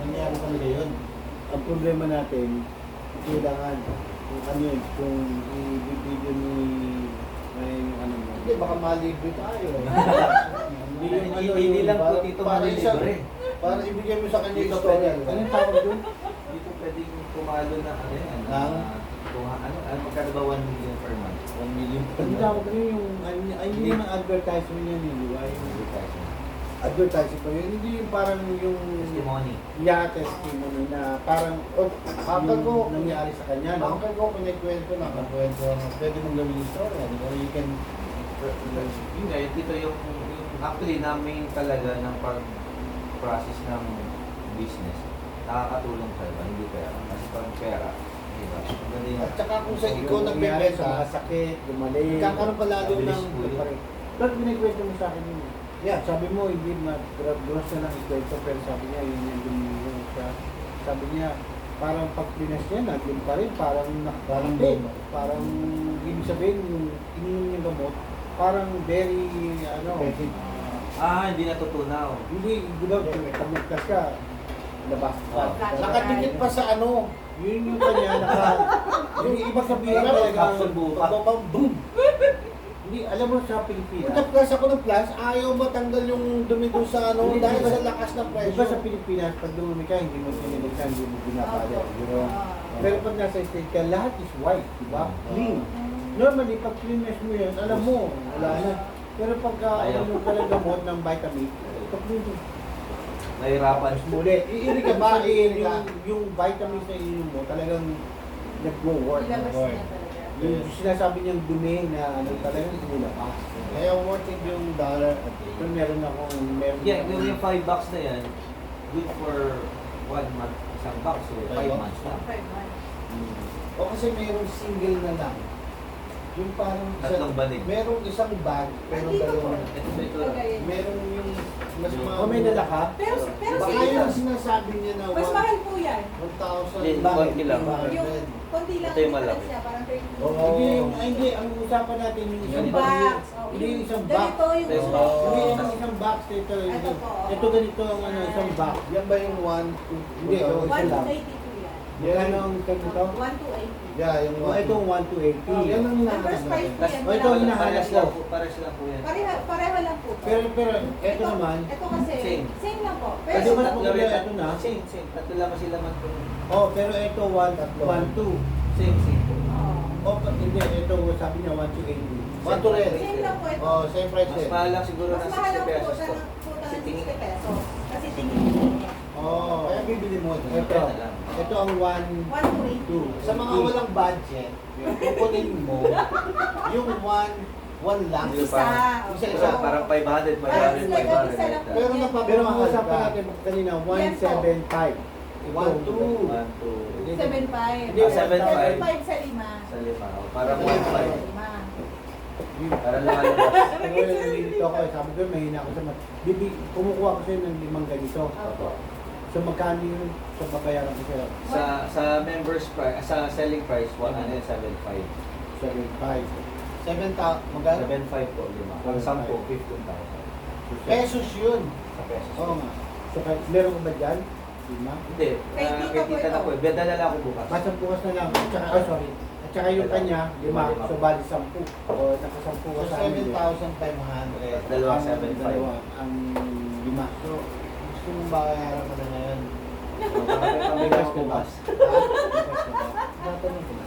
Speaker 4: Nangyari talaga yun. Ang problema natin, kailangan kung ano yun, kung i-video ni yung ano mo. Hindi, baka malibre tayo. Hindi yung ano,
Speaker 3: Hindi lang po
Speaker 4: para-
Speaker 3: dito
Speaker 4: para
Speaker 3: malilibre.
Speaker 4: Para ibigay mo sa kanya yung
Speaker 3: Dito
Speaker 4: story.
Speaker 3: pwede.
Speaker 4: Anong tawag doon?
Speaker 3: Dito pwedeng pumalo na ano yan.
Speaker 4: Ng?
Speaker 3: Kung ano, magkano ba 1 million per month?
Speaker 1: 1 million.
Speaker 4: Ang tawag doon yung, ay hindi yung advertisement yan, hindi ba? Yung advertising pa yun. Hindi yung parang yung
Speaker 3: Testimony.
Speaker 4: testimony na parang
Speaker 1: Akal ko,
Speaker 4: yung nangyari sa kanya, no?
Speaker 1: Akal ko, kunikwento na, kunikwento na, pwede mong gawin yung story. Di ba? You can,
Speaker 3: Yun nga, dito yung actually namin talaga ng pag-process ng business. Nakakatulong talaga, hindi pera. Kasi pag pera, diba? Maganda yung...
Speaker 1: at saka kung sa ikaw
Speaker 4: Yung nangyari sa
Speaker 1: nagbebenta,
Speaker 4: sakit, gumaling.
Speaker 1: kakaroon pa lalo
Speaker 3: Mabilis
Speaker 1: ng,
Speaker 3: po yun.
Speaker 4: Pero binikwento mo sa akin yun.
Speaker 1: yeah,
Speaker 4: Sabi mo, hindi gross na lang ikwento, pero sabi niya, yun yung gumiling siya. Sabi niya, parang pag pinas niya, naging pa rin, parang
Speaker 1: Parang
Speaker 4: nakapit.
Speaker 1: bomba.
Speaker 4: Parang, ibig sabihin, yung ininom niyang gamot, parang very, ano,
Speaker 3: hindi natutunaw.
Speaker 4: hindi, di ba, pag nagkas ka, labas ka.
Speaker 1: nakadikit pa sa ano,
Speaker 4: Yun yung kanya, yung ibang sabihin
Speaker 1: Alam mo,
Speaker 4: talaga,
Speaker 3: capsule bukas.
Speaker 1: boom.
Speaker 4: hindi, alam mo sa
Speaker 1: Kung
Speaker 4: Pilipinas,
Speaker 1: na-plus ako ng plus, ayaw matanggal yung dumi doon sa ano,
Speaker 4: Hindi,
Speaker 1: dahil
Speaker 4: di ba-
Speaker 1: sa lakas ng
Speaker 4: di ba
Speaker 1: pressure.
Speaker 4: sa Pilipinas, pag dumumi ka, hindi mo sinilikan, hindi mo binabala,
Speaker 2: Opo.
Speaker 4: di ba? Pero pag nasa state ka, lahat is white, di ba?
Speaker 1: Mm.
Speaker 4: Clean. Normally, pag cleanness mo yun, alam mo, wala na. Pero pagka
Speaker 3: Ayaw.
Speaker 4: uminom ka ng gamot ng vitamin, pag clean
Speaker 3: Nahirapan.
Speaker 4: muli, iiri ka ba,
Speaker 1: Iiri ka.
Speaker 4: yung vitamins na ininom mo, talagang nag-work.
Speaker 2: Ilabas
Speaker 1: Boy.
Speaker 2: niya talaga.
Speaker 4: Yung sinasabi niyang dumi na ano talagang inilapas.
Speaker 1: Kaya worth it yung dollar a day.
Speaker 4: Pero meron
Speaker 3: Yeah, yung $5 na yan, good for 1 month, isang box, so 5
Speaker 1: Five
Speaker 3: months lang.
Speaker 2: 5 months.
Speaker 1: O kasi mayroong single na lang. Yung parang
Speaker 3: Tatlong banig.
Speaker 1: merong isang bag, pero
Speaker 2: Dito
Speaker 1: dalawa.
Speaker 2: po.
Speaker 3: Ito.
Speaker 2: Kagayan.
Speaker 1: Merong yung mas
Speaker 3: Yung-
Speaker 4: Oh, may dala ka?
Speaker 2: Pero
Speaker 1: Baka
Speaker 2: sa
Speaker 1: yung sinasabi niya na
Speaker 2: mas mahal po yan.
Speaker 1: 1,000.
Speaker 3: Hindi,
Speaker 1: Bakit?
Speaker 3: konti lang.
Speaker 2: Yung konti lang
Speaker 3: Ito yung malaki.
Speaker 2: difference niya, parang 30.
Speaker 1: Oo.
Speaker 4: Hindi, ang usapan natin yung isang
Speaker 2: Yung
Speaker 3: Ganito.
Speaker 2: box.
Speaker 4: Hindi yung isang box.
Speaker 2: Ganito yung
Speaker 3: Yung
Speaker 2: gusto
Speaker 3: box.
Speaker 2: ko.
Speaker 4: Hindi, yung isang box ito.
Speaker 2: Ito po.
Speaker 4: Ito ganito ang ano, isang box.
Speaker 1: Yan ba yung 1, 2,
Speaker 4: Hindi, oh, isa
Speaker 2: 1 to
Speaker 4: lang.
Speaker 2: 80 po yan.
Speaker 4: Yan ang tag ito.
Speaker 2: 1 to 80.
Speaker 1: Yeah, yung
Speaker 4: O, itong 1 to 80.
Speaker 1: Yan ang
Speaker 2: Ang
Speaker 1: hinahanap
Speaker 2: first price po
Speaker 1: natin.
Speaker 2: yan.
Speaker 4: Oh, ito
Speaker 2: wala-
Speaker 4: hinahanap
Speaker 3: Pares
Speaker 4: ko.
Speaker 3: lang po, pares lang po yan.
Speaker 2: Pareho lang po.
Speaker 4: Ito naman,
Speaker 2: Ito kasi,
Speaker 3: Same.
Speaker 2: same lang po.
Speaker 4: Kasi
Speaker 2: Pero,
Speaker 4: mas
Speaker 3: Tatlo
Speaker 4: maganda
Speaker 3: rin.
Speaker 4: ito na.
Speaker 3: Same. Tatlo lang sila man po.
Speaker 4: oh, pero ito 1 to.
Speaker 3: Same po.
Speaker 2: oh,
Speaker 4: Oh, hindi, ito sabi niya 1 to 80.
Speaker 1: 1 to red.
Speaker 2: same lang po ito.
Speaker 1: Oh, same price
Speaker 3: Mas
Speaker 1: din.
Speaker 3: mahal lang siguro
Speaker 2: Mas
Speaker 3: ng
Speaker 2: mahal
Speaker 3: 60
Speaker 2: lang po
Speaker 3: pesos
Speaker 2: siya
Speaker 3: po.
Speaker 2: ng puta
Speaker 3: Kasi
Speaker 2: ng
Speaker 3: tingin
Speaker 2: 60 pesos. Kasi tingin niya.
Speaker 4: Oh,
Speaker 1: Kaya bibili mo ito.
Speaker 4: ito.
Speaker 3: na lang.
Speaker 4: Ito ang 1
Speaker 2: 1 to 80.
Speaker 1: Sa mga walang budget, kukunin mo yung 1 lang.
Speaker 2: Isa.
Speaker 1: Isa-isa.
Speaker 3: Parang 500,
Speaker 2: Parang
Speaker 3: 500,
Speaker 2: isa,
Speaker 3: 500.
Speaker 2: isa lang po.
Speaker 1: Pero
Speaker 4: Pero
Speaker 1: napapamahal
Speaker 4: usapan
Speaker 1: ka.
Speaker 4: natin kanina 175.
Speaker 1: 1, 2.
Speaker 3: 1, 2,
Speaker 2: 7.5.
Speaker 4: Hindi,
Speaker 3: 7.5.
Speaker 2: 7.5 sa lima.
Speaker 3: sa lima. O, parang
Speaker 1: Sa
Speaker 3: 1.5.
Speaker 2: Lima.
Speaker 3: Para lumalabas.
Speaker 4: Pero nililito ako, sabi ko, mahina ako sa kumukuha ko sa'yo ng 5 ganito.
Speaker 2: Opo.
Speaker 4: So magkano yun sa babayaran ko sa'yo?
Speaker 3: Sa members price, sa selling price, 175.
Speaker 4: 75.
Speaker 1: 7,000. Magkano?
Speaker 3: 7.5 po, lima. Ang 10, 15,000.
Speaker 1: Pesos yun.
Speaker 3: Sa pesos.
Speaker 1: Oo nga.
Speaker 4: So meron ko ba dyan? 5?
Speaker 3: Hindi,
Speaker 2: Kay tita
Speaker 3: kay
Speaker 2: po
Speaker 3: tita na
Speaker 2: ito.
Speaker 3: po. Dadala ako bukas.
Speaker 4: Basta bukas na lang. At saka, sorry. At saka yung kanya, 5. So bali 10. O nakasampu ka
Speaker 1: So,
Speaker 4: sa amin.
Speaker 1: 7,500.
Speaker 3: Dalawa,
Speaker 4: Ang
Speaker 3: 7.5.
Speaker 4: dalawa, ang 5.
Speaker 1: So, gusto mong bayaran mo na ngayon.
Speaker 3: Pamigas ko bukas.
Speaker 4: Tatanong ko na.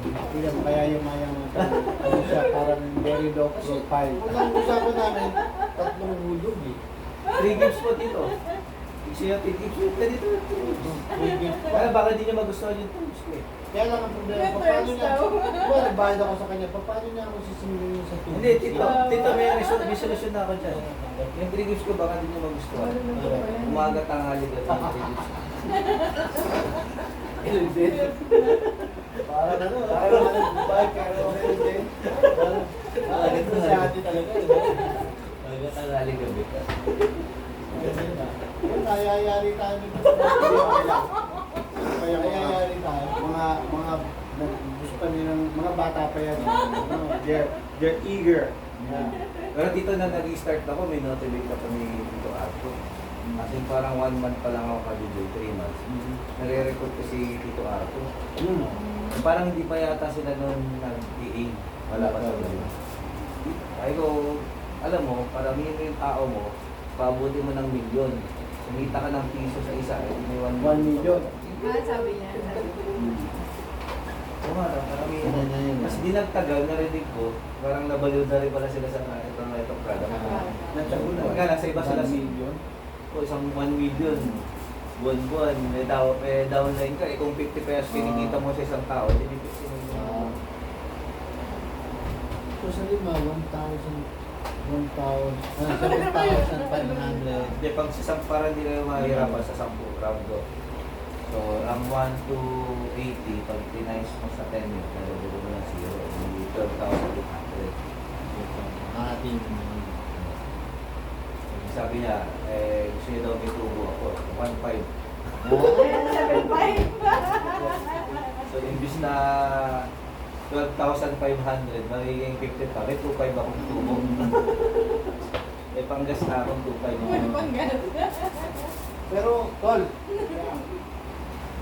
Speaker 4: Hindi mo kaya yung mayang ano siya, parang very low
Speaker 1: Kasi,
Speaker 4: profile.
Speaker 1: unang usapan namin, 3 hulog eh.
Speaker 3: 3 games po dito. siya tips. Ganito yung tips. Kaya baka hindi niya magustuhan yung tips ko eh.
Speaker 4: Kaya lang ang problema,
Speaker 2: May
Speaker 4: paano
Speaker 2: first
Speaker 4: niya,
Speaker 2: daw.
Speaker 4: diba, nagbayad ako sa kanya, paano niya ako sisingilin sa tubig?
Speaker 3: Hindi, tito, may solusyon na ako dyan. Yung 3 gifts ko baka hindi niya magustuhan. Umaga, tanghali, gabi, 3 gifts.
Speaker 4: Parang ano, parang ano, Dubai, pero hindi. Parang ito si ate talaga, diba?
Speaker 3: Umaga, tanghali, gabi.
Speaker 4: Ganyan na. Nayayari tayo nito sa mga kaya nayayari tayo. Mga gusto pa nilang, mga bata pa yan. Ano, they're eager. Yeah.
Speaker 3: Pero dito na nag-start ako, may notification ako ni Tito Arto. Kasi parang 1 month pa lang ako ka-DJ, 3 months. Nare-record ko si Tito Arto. Parang hindi pa yata sila noon nag-DA. Wala pa sa ganun. Ay ko, alam mo, paramihin mo yung tao mo, paabuti mo ng milyon. Sumita ka ng piso sa isa, eh, may 1
Speaker 4: million.
Speaker 2: Sabi niya.
Speaker 3: Oo nga, paramihin. Mas di nagtagal, narinig ko, parang nabaliw na rin pala sila sa itong product. Kaya lang, sa iba sila
Speaker 4: million.
Speaker 3: o isang 1 million. Buwan-buwan, may downline ka, eh kung 50 pesos kinikita mo sa isang tao, hindi 50 million.
Speaker 4: So sa lima, 7,500.
Speaker 3: Hindi, pag sa isang para hindi kayo mahirapan sa 10 round ko. So, ang 1 to 80, pag tinimes mo sa 10 yun, nalagay mo ng 0, hindi 12,800.
Speaker 4: Ating
Speaker 3: Sabi niya, gusto niya daw may tubo ako, 1.5. So, imbis na 12,500, magiging 50 pa, may 2.5 akong tubo. Panggas na akong 2.5.
Speaker 4: Pero, tol,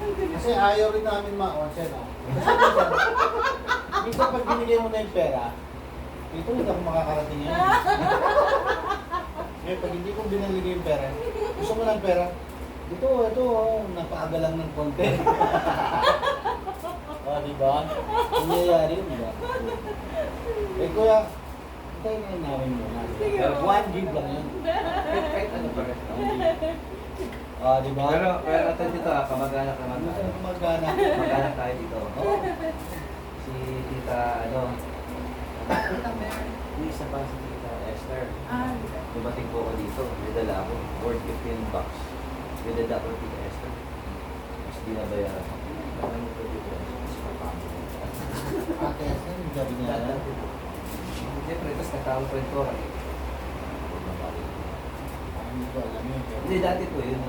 Speaker 4: kasi ayaw rin namin ma-onsen, no? Kasi minsan pag binigay mo na yung pera, ito hindi ako makakarating yan. Ngayon, pag hindi ko binaligay yung pera, gusto mo ng pera, ito, napaaga lang ng konti. Di ba? Nangyayari yun, di ba? Eh, kuya, tayo na namin muna. Pero 1 gig lang yun.
Speaker 3: Kahit ano pa rin.
Speaker 4: Di ba?
Speaker 3: Pero ito dito, kamag-anak naman
Speaker 4: Gusto
Speaker 3: tayo.
Speaker 4: ko magana.
Speaker 3: Kamag-anak tayo dito.
Speaker 4: Oo.
Speaker 3: Si Tita, yung isa pa si Tita Esther. Dumating po ako dito, may dala ako, worth 15 bucks. May dala ako Tita Esther. Mas di nabayaran ako. Parang ito dito, mas mapamo.
Speaker 4: Ate, saan yung gabi niya?
Speaker 3: Siyempre, tapos nagkakakwento ka eh.
Speaker 4: Hindi ko alam yun.
Speaker 3: Hindi, dati po yun,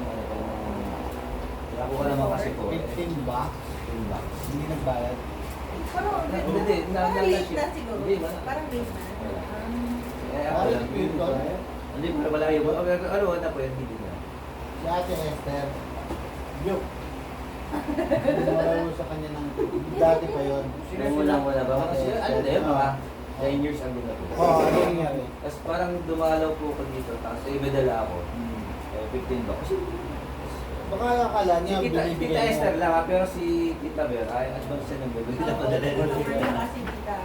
Speaker 3: wala ko naman kasi po.
Speaker 4: 15 bucks?
Speaker 3: 15 bucks.
Speaker 4: Hindi nagbayad.
Speaker 2: Parang
Speaker 3: Hindi,
Speaker 2: late na siguro.
Speaker 3: Hindi, wala.
Speaker 2: Parang late na.
Speaker 3: Wala. Eh, ako
Speaker 4: Bakit
Speaker 3: lang.
Speaker 4: yun ba?
Speaker 3: Hindi, wala yung, ano, wala po yan, hindi na.
Speaker 4: Si Ate Esther, joke. Wala mo sa kanya ng dati pa yun.
Speaker 3: Wala ba? Kasi ano na yun, mga 10 years ago na po.
Speaker 4: Oo, ano nangyari?
Speaker 3: Tapos parang dumalaw po ako dito, tapos may dala ako. 15 bucks.
Speaker 4: Baka akala niya
Speaker 3: Si Tita
Speaker 4: binibigyan mo.
Speaker 3: Esther lang, pero si Tita Bear, ay advance siya ng bibig na padala.
Speaker 2: Kasi kita.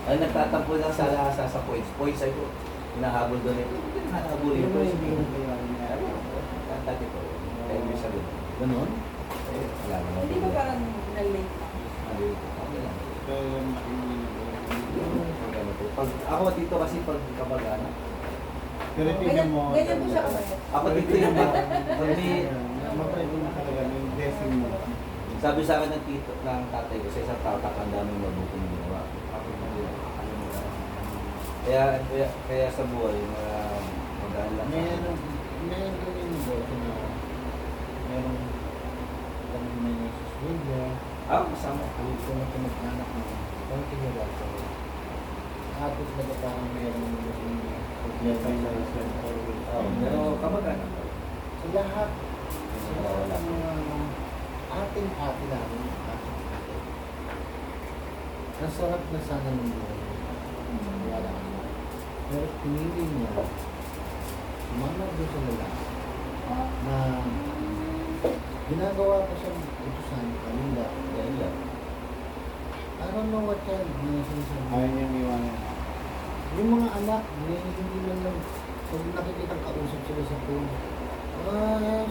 Speaker 3: Ay, nagtatampo lang sa points. Points ay ko, hinahabol doon ito. Hinahabol yung points. Dati po, 10 years ago.
Speaker 4: Ganon?
Speaker 3: Eh, wala naman.
Speaker 2: Hindi ba parang na-late na?
Speaker 3: Okay lang.
Speaker 4: Pero yung
Speaker 3: Pag ako dito kasi pag kamag-anak,
Speaker 4: Pero tingnan mo.
Speaker 2: Ganyan po siya kamay.
Speaker 3: ako dito yung pag may,
Speaker 4: Mabait mo na talaga yung blessing mo.
Speaker 3: sabi sa akin ng tito, ng tatay ko, sa isang tao, ang daming mabuting ginawa. Ako alam mo na. Kaya sa buhay, mag-aan lang.
Speaker 4: Meron yung negosyo na meron kami may nagsusweldo.
Speaker 3: Kasama.
Speaker 4: Kung ito mag-anak mo, parang tinira ko. Tapos na parang meron yung problema yung sweldo.
Speaker 3: Pero kamag-anak.
Speaker 4: Sa lahat, sa
Speaker 3: Wala.
Speaker 4: lahat ng mga ating-ate namin, nasarap na sana ng buhay. Wala ka. Pero pinili niya, sumama doon sa lalaki na ginagawa ko siyang utusan kanila.
Speaker 3: Yan lang.
Speaker 4: I don't know what kind of sinasabi.
Speaker 1: Ayaw niyang iwanan.
Speaker 4: Yung mga anak, hindi man lang, pag nakikita kausap sila sa phone,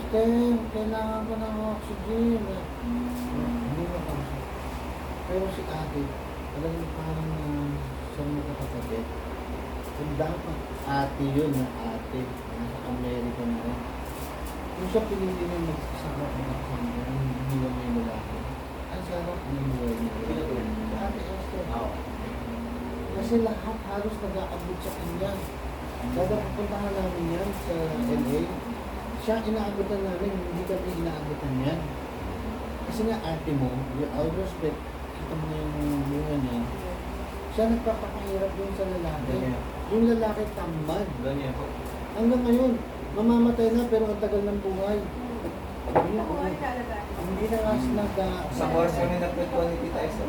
Speaker 4: Sister, kailangan ko ng oxygen. Hindi na pa. Pero si ate, talagang parang sa mga kapatid. Kung dapat ate yun na ate, nasa Amerika na rin. Kung siya pinili na magsasama ko na kasama, hindi na may lalaki. Ang sarap ng buhay niya. Si ate Esther. Kasi lahat halos nag-aabot sa kanya. Kada pupuntahan namin yan sa LA, siya inaabutan namin, hindi kami inaabutan yan. Kasi nga ate mo, yung all respect, kita mo yung bunga niya, siya nagpapakahirap yun sa lalaki. Yung lalaki tamad.
Speaker 3: Ganyan po.
Speaker 4: Hanggang ngayon, mamamatay na pero ang tagal ng buhay. Hindi na nga
Speaker 3: Sa oras kami nagkwentuhan ni Tita Isa.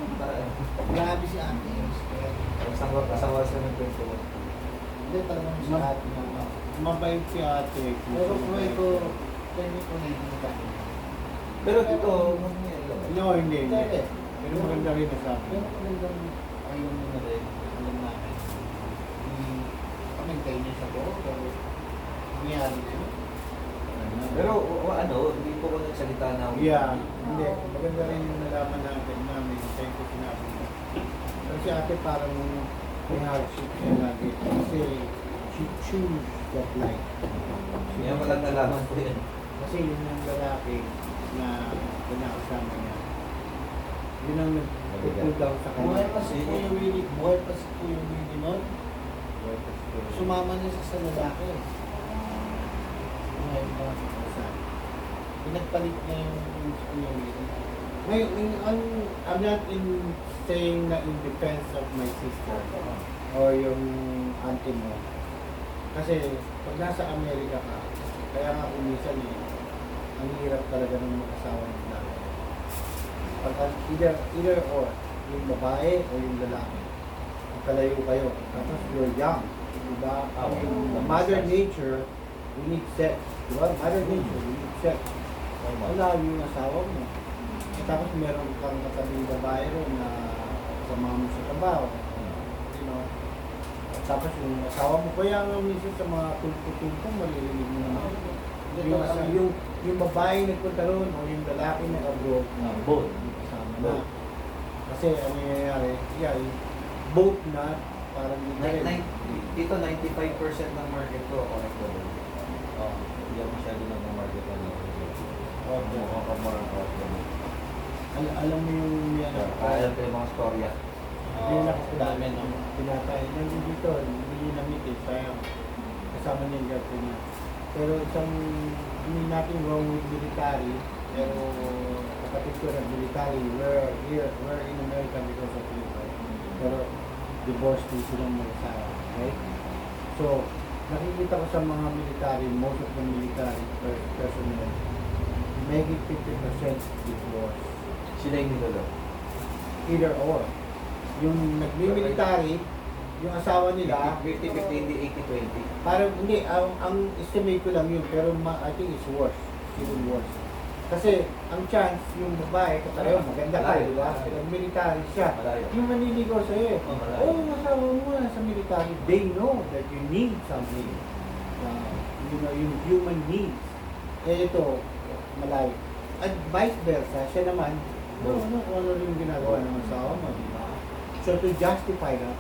Speaker 4: grabe si ate.
Speaker 3: Sa oras kami nagkwentuhan.
Speaker 4: Hindi talagang si ate na.
Speaker 1: Mabait si ate.
Speaker 4: Pero kung ito, pwede ko na yung
Speaker 3: Pero dito,
Speaker 1: No, hindi.
Speaker 4: Hindi.
Speaker 1: Pero maganda rin na sabi.
Speaker 4: Pero magandang ayun mo na rin, alam namin. Pamintay niya sa buo, pero nangyari din.
Speaker 3: pero hindi po ko nagsalita na.
Speaker 1: Yeah, hindi. Maganda rin yung nalaman namin. Thank you sinabi mo. Kasi ate parang may hardship siya lagi. Kasi she choose that life.
Speaker 3: Yan mo lang nalaman ko yan.
Speaker 1: Kasi yun yung lalaki na pinakasama niya. Yun ang nag-pull down sa
Speaker 4: Buhay
Speaker 1: kanya.
Speaker 4: pa si Kuya Willie, buhay pa si Kuya Willie nun. Sumama niya siya sa lalaki. Buhay pa. Pinagpalit niya yung Kuya Willie.
Speaker 1: Ngayon, I'm not in saying na in defense of my sister or yung auntie mo. Kasi pag nasa Amerika ka, kaya nga umisan ang hirap talaga ng mag-asawa ng lalaki. Pag either or, yung babae o yung lalaki, magkalayo kayo. Tapos you're young. Diba? The mother nature, we need sex. Diba? Mother nature, we need sex. Wala yung asawa mo. Tapos meron kang katabing babae ron na kasama mo sa trabaho. You know? Tapos yung asawa mo, kaya nga minsan sa mga tulpo-tulpo, malilinig mo naman. Yung babae nagpunta ron o yung lalaki nag-abroad, both. Kasama na. Kasi ang nangyayari, both na parang
Speaker 3: Dito 95% ng market ko connected. Hindi ako masyado ng market ko.
Speaker 1: alam mo yung
Speaker 3: Alam ko yung mga storya.
Speaker 1: yung nakakadami no? Pinatay. Nandun dito, hindi nyo na-meet eh. Sayang. Kasama niya yung girlfriend niya. Pero isang, hindi natin wrong with military. Pero kapatid ko ng military, we're in America because of military. Pero divorce din silang mag-asawa. Okay? So, nakikita ko sa mga military, most of the military personnel, make it 50% divorce.
Speaker 3: Sila yung nilolo.
Speaker 1: Either or. Yung nagmi-military, yung asawa nila,
Speaker 3: 50-50, hindi 80-20.
Speaker 1: parang hindi, ang estimate ko lang yun, pero I think it's worse. Even worse. Kasi ang chance, yung babae, kapareho, maganda ka,
Speaker 3: Malayo.
Speaker 1: di ba? Nag-military siya.
Speaker 3: Malayo.
Speaker 1: Yung maniligaw sa'yo eh.
Speaker 3: Oh, malayo.
Speaker 1: Oo, yung asawa mo sa military, they know that you need something. Yung human needs. Eh ito, malayo. At vice versa, siya naman, kung ano yung ginagawa ng asawa mo, di ba? So to justify that,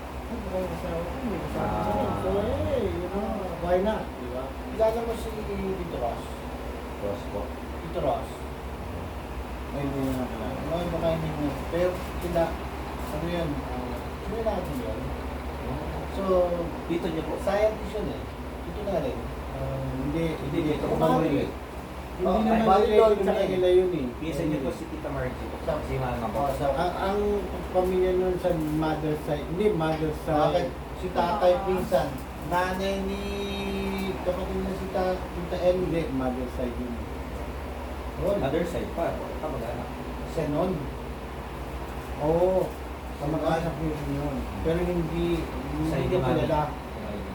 Speaker 1: may asawa ko, may asawa ko. So why not, di ba?
Speaker 4: Kilala mo si Tito Ross?
Speaker 3: Cross po.
Speaker 4: Tito Ross.
Speaker 1: Ay, hindi na nakilala.
Speaker 4: Ano baka hindi mo. Pero sila, ano yun, sila natin yun. So,
Speaker 3: Dito niyo po.
Speaker 4: scientist yun eh. Ito na rin.
Speaker 1: Hindi
Speaker 3: dito.
Speaker 1: Kumari.
Speaker 4: Oh,
Speaker 1: Hindi
Speaker 4: ay,
Speaker 1: naman
Speaker 4: bali
Speaker 1: related
Speaker 4: doon
Speaker 1: sa
Speaker 4: yun eh.
Speaker 1: kanila yun eh.
Speaker 3: Pisa niyo po si Tita Margie. Si Mama po.
Speaker 4: Oh, sa
Speaker 1: Ang pamilya nun sa mother side, hindi mother
Speaker 4: bakit
Speaker 1: side.
Speaker 4: si tatay pinsan, nanay ni kapatid na si Tita Ellie,
Speaker 1: Hindi, mother side yun.
Speaker 3: Other side pa. Kamag-anak.
Speaker 4: Senon.
Speaker 1: Oo, kamag-anak yun yun. Pero hindi
Speaker 3: Side
Speaker 1: ko
Speaker 3: ni Mami.
Speaker 1: kilala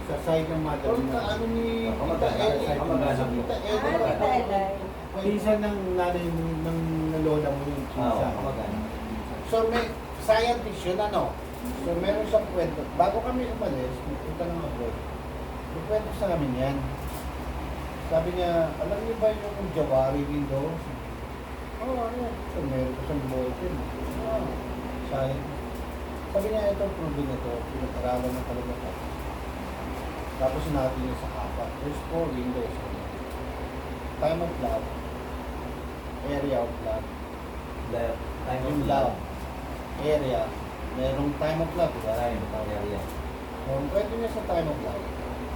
Speaker 1: sa side ng mother
Speaker 4: Or
Speaker 1: niya.
Speaker 4: ano ni Tita
Speaker 3: Kamag-anak.
Speaker 4: Ellie,
Speaker 3: Kamag-anak
Speaker 4: si
Speaker 3: mo.
Speaker 4: Tita
Speaker 2: Ah,
Speaker 4: Ellie.
Speaker 2: Tita Ellie.
Speaker 1: Pinsan ng nanay ng lola mo yun.
Speaker 3: Oo,
Speaker 1: Pinsan.
Speaker 3: kamag-anak.
Speaker 4: So may scientist yun ano. So meron siyang kwento. Bago kami umalis, punta ng abroad. May kwento sa amin yan.
Speaker 1: Sabi niya, alam niyo ba yung Jawari windows? Oo, ano yan? So, meron ko siyang ballpen. Oo. Sabi niya, ito, proven na ito. Pinag-aralan ng kalagatan. Tapos natin niya sa apat. There's 4 windows. Time of love. Area of love.
Speaker 3: Time of
Speaker 1: Yung love. Area. Merong time of love, diba?
Speaker 3: Time of area.
Speaker 1: Kung kwento niya sa time of love,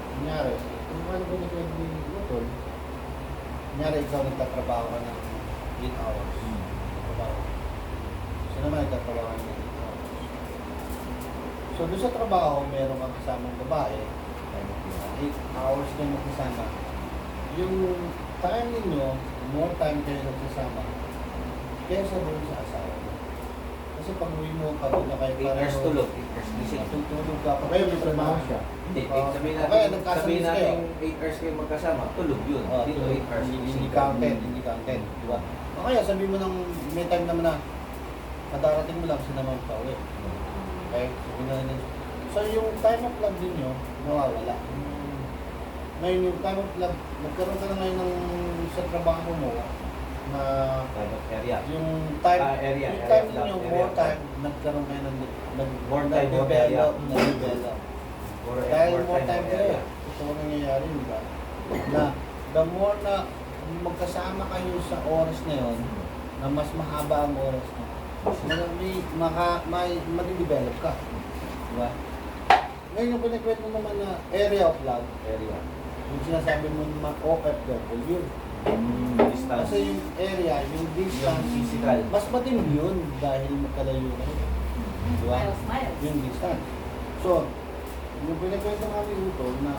Speaker 1: kunyari, kung ano ko nag-kwento ni Lutol, kunyari ikaw nagtatrabaho ka ng 8 hours. Trabaho. So naman nagtatrabaho ka ng 8 hours. So doon sa trabaho, meron kang kasamang babae, 8 hours kayo magkasama. Yung time ninyo, more time kayo nagsasama, kesa doon sa asawa mo. Kasi pag uwi mo, pagod na kayo
Speaker 3: 8 hours tulog, 8 hours gising.
Speaker 1: tutulog ka pa.
Speaker 4: Kaya may trabaho siya.
Speaker 3: Hindi, sabihin
Speaker 1: Okay,
Speaker 3: natin,
Speaker 1: nagkasamis kayo.
Speaker 3: 8 hours kayo magkasama, tulog yun.
Speaker 1: Oh,
Speaker 3: Dito 8 hours
Speaker 1: hindi
Speaker 3: gising.
Speaker 1: counted, hindi counted, di ba? O kaya sabi mo nang may time naman na kadarating mo lang siya naman pa uwi. Okay? Sabi na rin. So yung time of love din nyo, nawawala. Ngayon yung time of love, nagkaroon ka na ngayon ng sa trabaho mo na
Speaker 3: Time of area.
Speaker 1: yung time,
Speaker 3: Area,
Speaker 1: yung
Speaker 3: area
Speaker 1: time
Speaker 3: of love,
Speaker 1: ninyo,
Speaker 3: area
Speaker 1: more
Speaker 3: of
Speaker 1: time, nagkaroon kayo ng
Speaker 3: More time, more area.
Speaker 1: nag-develop.
Speaker 3: More
Speaker 1: Dahil more time
Speaker 3: more
Speaker 1: kayo,
Speaker 3: area.
Speaker 1: ito ang nangyayari, di ba? Na the more na magkasama kayo sa oras na yon, na mas mahaba ang oras na, may madidevelop ka. Di ba? Ngayon yung pinakwento mo naman na area of love,
Speaker 3: Area.
Speaker 1: yung sinasabi mo naman OFW,
Speaker 3: Distance.
Speaker 1: kasi yung area, yung distance,
Speaker 3: Yung physical.
Speaker 1: mas matindi yun dahil magkalayo kayo. Di ba?
Speaker 2: Miles.
Speaker 1: Yung distance. So, yung pinakwento namin ito na,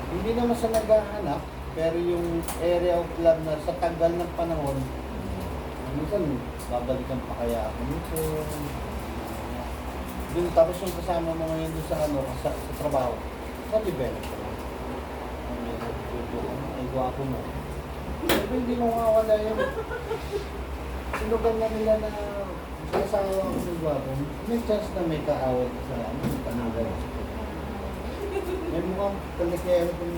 Speaker 1: hindi naman sa naghahanap, pero yung area of love na sa tagal ng panahon, minsan babalikan pa kaya ako nito. Dun, tapos yung kasama mo ngayon dun sa sa trabaho, sa develop ko lang. Ay, gwapo mo. Pero hindi mo mawawala yung sinugan na nila na kasawa ko ng gwapo. May chance na may kaaway sa panagay. May mukhang palikero kung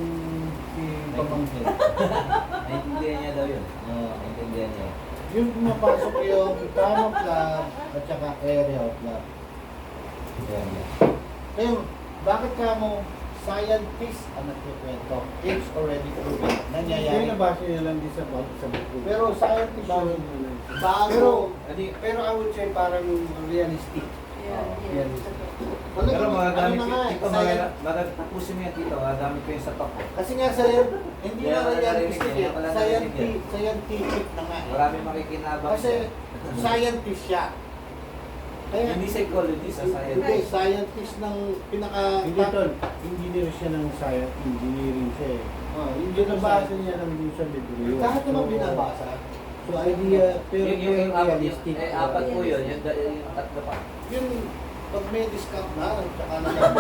Speaker 1: si pamangkin.
Speaker 3: Naintindihan niya daw yun. Naintindihan niya.
Speaker 1: Yung pumapasok yung time of love at saka area of love.
Speaker 3: Area.
Speaker 1: Kaya, bakit ka mo scientist ang nagkikwento? It's already proven.
Speaker 4: Kaya
Speaker 1: Nangyayari.
Speaker 4: nabasa niya lang din sa book.
Speaker 1: Pero scientist
Speaker 4: Bago
Speaker 1: yun. Bago. Pero I would say parang realistic.
Speaker 2: Yeah.
Speaker 3: Pero magagamit
Speaker 1: ano na nga,
Speaker 3: dito,
Speaker 1: science-
Speaker 3: tapusin mo yan dito, magagamit ko yung sa top ko.
Speaker 1: Kasi nga hindi
Speaker 3: Kaya
Speaker 1: na
Speaker 3: pala
Speaker 1: realistic
Speaker 3: narinig, kaya pala
Speaker 1: eh. Scientific na nga eh.
Speaker 3: Marami makikinabang
Speaker 1: Kasi
Speaker 3: siya.
Speaker 1: scientist siya. Kaya,
Speaker 3: Hindi psychologist, sa
Speaker 1: hindi,
Speaker 3: science.
Speaker 1: scientist ng pinaka...
Speaker 4: Hindi tol, engineer siya ng science, engineering siya eh.
Speaker 1: Yung
Speaker 4: Yung nabasa niya lang din sa libro.
Speaker 1: Kahit naman
Speaker 4: So,
Speaker 1: binabasa,
Speaker 4: So idea, pero
Speaker 3: Yung
Speaker 4: realistic.
Speaker 3: apat po yun, yung tatlo pa.
Speaker 1: yung pag may discount na, tsaka na lang.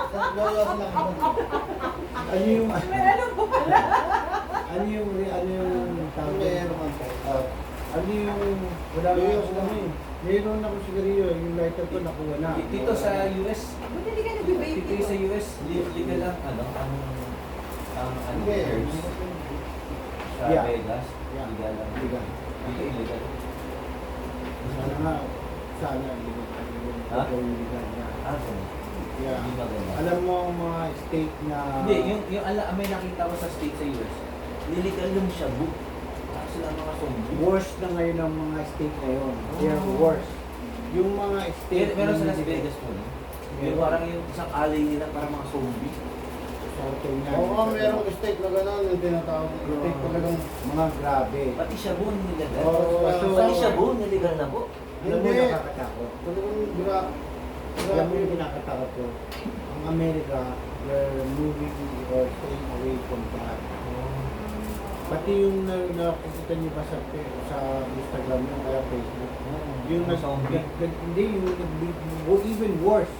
Speaker 1: Seryoso lang.
Speaker 4: Ano yung,
Speaker 2: Ano po pala?
Speaker 4: ano yung tawag doon?
Speaker 1: Meron ang
Speaker 4: Ano yung, wala na ako kami. Meron ako sigarilyo, yung lighter ko nakuha na.
Speaker 3: Dito sa US,
Speaker 2: Ba't hindi ka nag-vape
Speaker 3: dito
Speaker 2: dito?
Speaker 3: sa US, legal ang
Speaker 1: Hindi.
Speaker 3: herbs. Sa
Speaker 4: Yeah.
Speaker 3: Vegas,
Speaker 4: Yeah.
Speaker 3: legal ang
Speaker 4: Legal.
Speaker 3: Dito illegal.
Speaker 4: Sana nga, sana,
Speaker 3: Ha?
Speaker 4: Yeah. Yeah.
Speaker 3: Hindi maganda.
Speaker 4: Alam mo ang mga state na...
Speaker 3: Hindi, yung may nakita ko sa state sa US, legal yung shabu. Sila mga zombie.
Speaker 4: Worse na ngayon ang mga state ngayon. They are worse. Yung mga state...
Speaker 3: Meron sa
Speaker 4: na
Speaker 3: Las
Speaker 4: hindi-
Speaker 3: Vegas po, no? Yung
Speaker 4: Meron.
Speaker 3: parang yung isang alley nila parang mga zombie.
Speaker 4: Sorto nga.
Speaker 1: Oo, merong mistake na gano'n, yung tinatawag na mistake talagang
Speaker 4: Mga grabe.
Speaker 3: Pati shabu nilagal.
Speaker 4: Oo, so-
Speaker 3: Pati shabu niligal na po.
Speaker 4: Alam mo
Speaker 1: Hindi.
Speaker 4: nakakatakot.
Speaker 1: talagang gra-
Speaker 4: Alam mo
Speaker 1: grabe.
Speaker 4: yung kinakatakot ko. Ang Amerika, they're moving or staying away from that. Pati yung nakikita niyo ba sa Instagram yung kaya Facebook, yung
Speaker 3: zombie.
Speaker 4: hindi, yung even worse,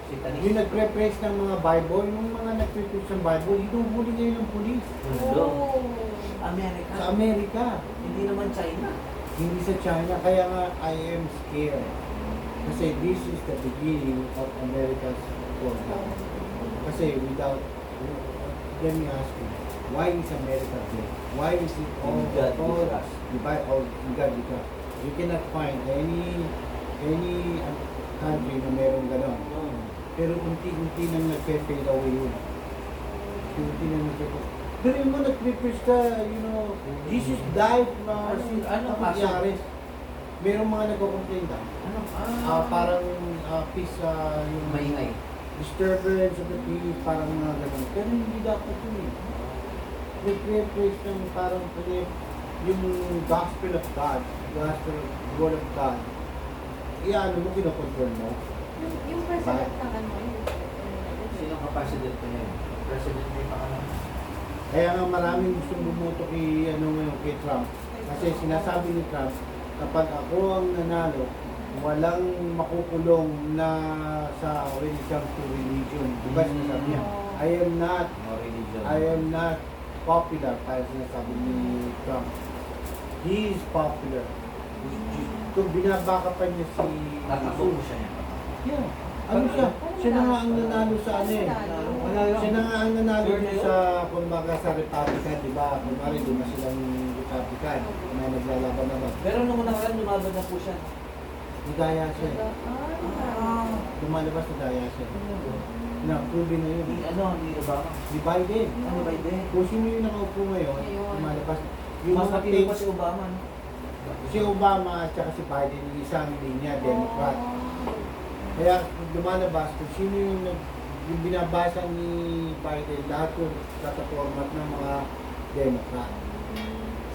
Speaker 3: Satanis.
Speaker 4: yung nagre-press ng mga Bible, yung mga nagre-press ng Bible, hinuhuli ngayon ng pulis
Speaker 3: Mundo.
Speaker 2: Oh.
Speaker 3: Amerika.
Speaker 4: sa Amerika,
Speaker 3: Hindi naman China.
Speaker 4: hindi sa China. Kaya nga, I am scared. Kasi this is the beginning of America's fall down. Kasi without, let me ask you, why is America great? Why is it all,
Speaker 3: In God we
Speaker 4: all
Speaker 3: trust.
Speaker 4: divide, all in God we trust? You cannot find any country na meron gano'n. Pero unti-unti nang nag-fade away yun. Unti-unti nang nag-fade. Pero yung mga nag-preach ka, you know, Jesus died na
Speaker 3: Ano kaso?
Speaker 4: nangyari. Merong mga nagko-complain ka.
Speaker 3: Ano?
Speaker 4: Parang peace, yung
Speaker 3: Maingay.
Speaker 4: disturbance of the peace, parang mga gano'n. Pero hindi dapat yun eh. Nag-preach ng parang yung gospel of God, gospel of word of God. Iyan mo, kinokontrol mo.
Speaker 2: Yung president ng ano,
Speaker 3: Sino ka president ko niya? President may pangalan.
Speaker 4: Kaya nga maraming gustong bumuto kay, kay Trump. Kasi sinasabi ni Trump, kapag ako ang nanalo, walang makukulong na sa when it comes to religion. Diba sinasabi niya? I
Speaker 3: No religion.
Speaker 4: am not popular, kaya sinasabi ni Trump. He is popular. Kung binabaka pa niya si
Speaker 3: Nakapag siya niya.
Speaker 4: Yeah. Ano siya? Siya na nga ang nanalo sa ano eh. Siya na nga ang nanalo dun sa, kumbaga sa Republican, di ba? Kumbaga, di ba silang Republican? May naglalaban naman.
Speaker 3: Pero nung nakaraan, lumaban na po siya.
Speaker 4: Nagaya siya eh. Lumalabas na daya siya. Na-prove na yun.
Speaker 3: Ni Obama.
Speaker 4: Di Biden.
Speaker 3: Ano ba yun?
Speaker 4: Kung sino yung nakaupo ngayon,
Speaker 2: Ayun.
Speaker 4: lumalabas. Yung
Speaker 3: Mas
Speaker 4: mga
Speaker 3: matino pa
Speaker 4: tapes,
Speaker 3: si Obama, no?
Speaker 4: si Obama at saka si Biden, yung isang linya, Democrat. Kaya lumalabas kung sino yung binabasa ni Biden, lahat yung plataforma ng mga Democrat.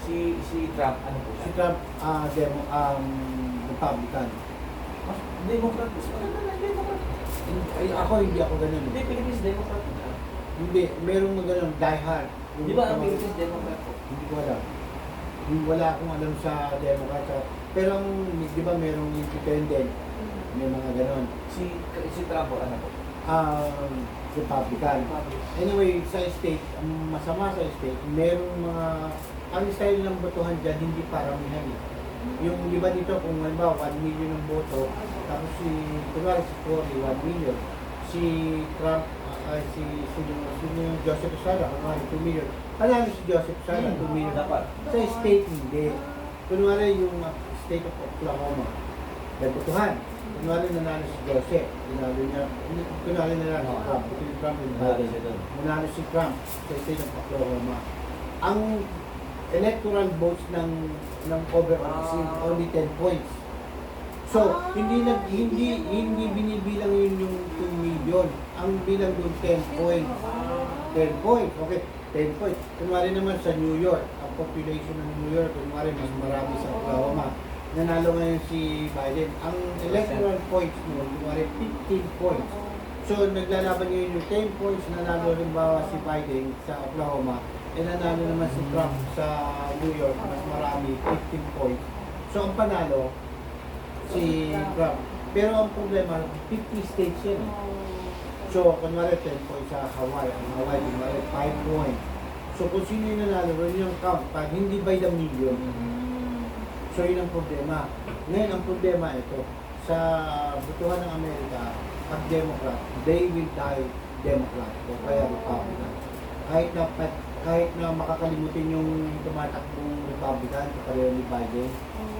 Speaker 3: Si Trump, ano po
Speaker 4: Si
Speaker 3: siya?
Speaker 4: Trump, Republican.
Speaker 3: Mas Democrat. Democrat.
Speaker 4: Ay, ako hindi ako ganun.
Speaker 3: Hindi, Philippines Democrat.
Speaker 4: Hindi, merong mga ganun, die hard. Yung
Speaker 3: Di ba ang
Speaker 4: mga-
Speaker 3: Philippines Democrat po?
Speaker 4: Hindi ko alam. Wala akong alam sa Democrat. Pero di ba merong independent, may mga ganun.
Speaker 3: Si Trump po, ano po?
Speaker 4: Republican. Anyway, sa state, ang masama sa state, merong mga, ang style ng botohan dyan, hindi paramihan eh. Yung, di ba dito, kung halimbawa, 1 million ang boto, tapos kunwari si Cory, 1 million, si Trump, sino yung Joseph Sala, kunwari 2 million, panalo si Joseph Sala, 2 million.
Speaker 3: Dapat.
Speaker 4: Sa state, hindi. Kunwari yung state of Oklahoma, nagbotohan. Kunwari nanalo si Joseph, kunwari nanalo si Trump, si Trump yung
Speaker 3: Nanalo siya doon.
Speaker 4: nanalo si Trump sa state of Oklahoma. Ang electoral votes ng overall is only 10 points. So, hindi binibilang yun yung 2 million. Ang bilang doon 10 points. 10 points. Okay, 10 points. Kunwari naman sa New York, ang population ng New York, kunwari mas marami sa Oklahoma. Nanalo ngayon si Biden. Ang electoral points mo, kunwari 15 points. So, naglalaban ngayon yung 10 points, nanalo rin ba si Biden sa Oklahoma, e nanalo naman si Trump sa New York, mas marami, 15 points. So, ang panalo, si Trump. Pero ang problema, 50 states yan. So, kunwari 10 points sa Hawaii. Ang Hawaii, kunwari 5 points. So, kung sino yung nanalo, rin yung count. Pag hindi by the million, so yun ang problema. Ngayon, ang problema ito, sa butuhan ng Amerika, pag Democrat, they will die Democrat o kaya Republican. Kahit na makakalimutin yung tumatakbong Republican, kapareho ni Biden,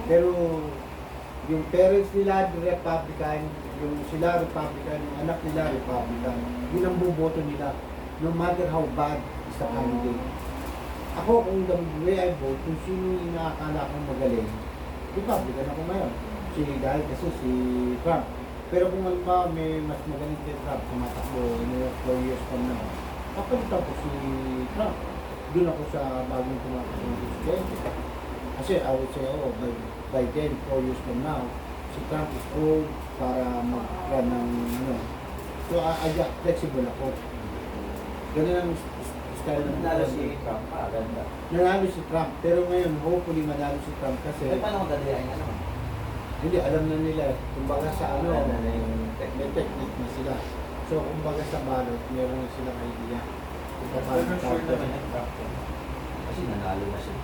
Speaker 4: pero yung parents nila Republican, yung sila Republican, yung anak nila Republican, yun ang buboto nila, no matter how bad is the candidate. Ako, kung the way I vote, kung sino yung nakakala kong magaling, Republican ako ngayon. Dahil kasi si Trump. Pero kung halimbawa may mas magaling si Trump, tumatakbo in 4 years from now, kapalit ako si Trump. Doon ako sa bagong tumatakbo ng presidente. Kasi I would say, by then, 4 years from now, si Trump is old para mag-run ng So, flexible ako. Ganun ang style ng
Speaker 3: Nanalo si Trump. Ganda.
Speaker 4: Nanalo si Trump. Pero ngayon, hopefully manalo si Trump kasi
Speaker 3: Paano kung dadalian ano?
Speaker 4: hindi, alam na nila. Kumbaga sa
Speaker 3: Alam na yung
Speaker 4: may technique na sila. So, kumbaga sa ballot, meron na silang idea. Kung paano
Speaker 3: Pero sure
Speaker 4: counter.
Speaker 3: naman yung Trump. Kasi nanalo na siya.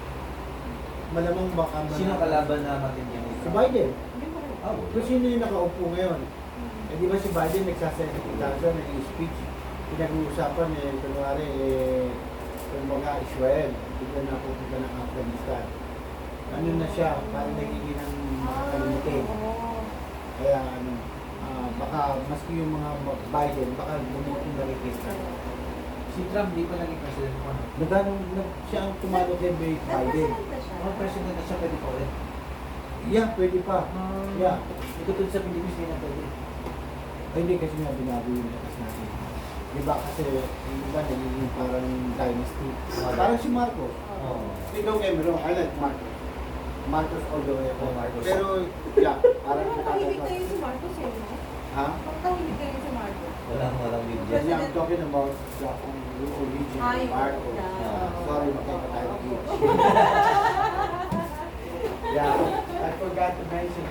Speaker 4: Malamang baka
Speaker 3: Sino kalaban na matindi ni
Speaker 4: Si
Speaker 3: Trump?
Speaker 4: Biden.
Speaker 3: Oh,
Speaker 4: Kung sino yung nakaupo ngayon. Eh di ba si Biden nagsasalita ng speech. pinag-uusapan kunwari, kung mga Israel, bigla na pupunta ng Afghanistan. Ano na siya, parang nagiging ng kalimutin. Kaya baka maski yung mga Biden, baka bumutin na rin kita.
Speaker 3: Si Trump di pa naging president mo.
Speaker 4: Siya ang tumalo kay Biden.
Speaker 2: Nagpresidente siya.
Speaker 3: Oh, president na siya, pwede pa ulit.
Speaker 4: Yeah, pwede pa. Yeah.
Speaker 3: Ito tun sa Pilipinas, hindi na pwede.
Speaker 4: Ay, hindi kasi nga binago yung lakas natin. Di ba kasi yung iba nagiging parang dynasty. Parang si Marcos.
Speaker 3: Oo.
Speaker 4: Don't get me wrong, I like Marcos. Marcos all the way.
Speaker 3: Oh, Marcos.
Speaker 4: Pero, yeah, parang
Speaker 2: Pero tahimik na yun si Marcos eh, no?
Speaker 4: Ha?
Speaker 2: Tahimik na yun si Marcos.
Speaker 3: Walang media.
Speaker 4: Kasi I'm talking about the origin of
Speaker 2: Yung
Speaker 4: Marcos.
Speaker 2: yeah.
Speaker 4: Sorry, makita tayo dito. Yeah, I forgot to mention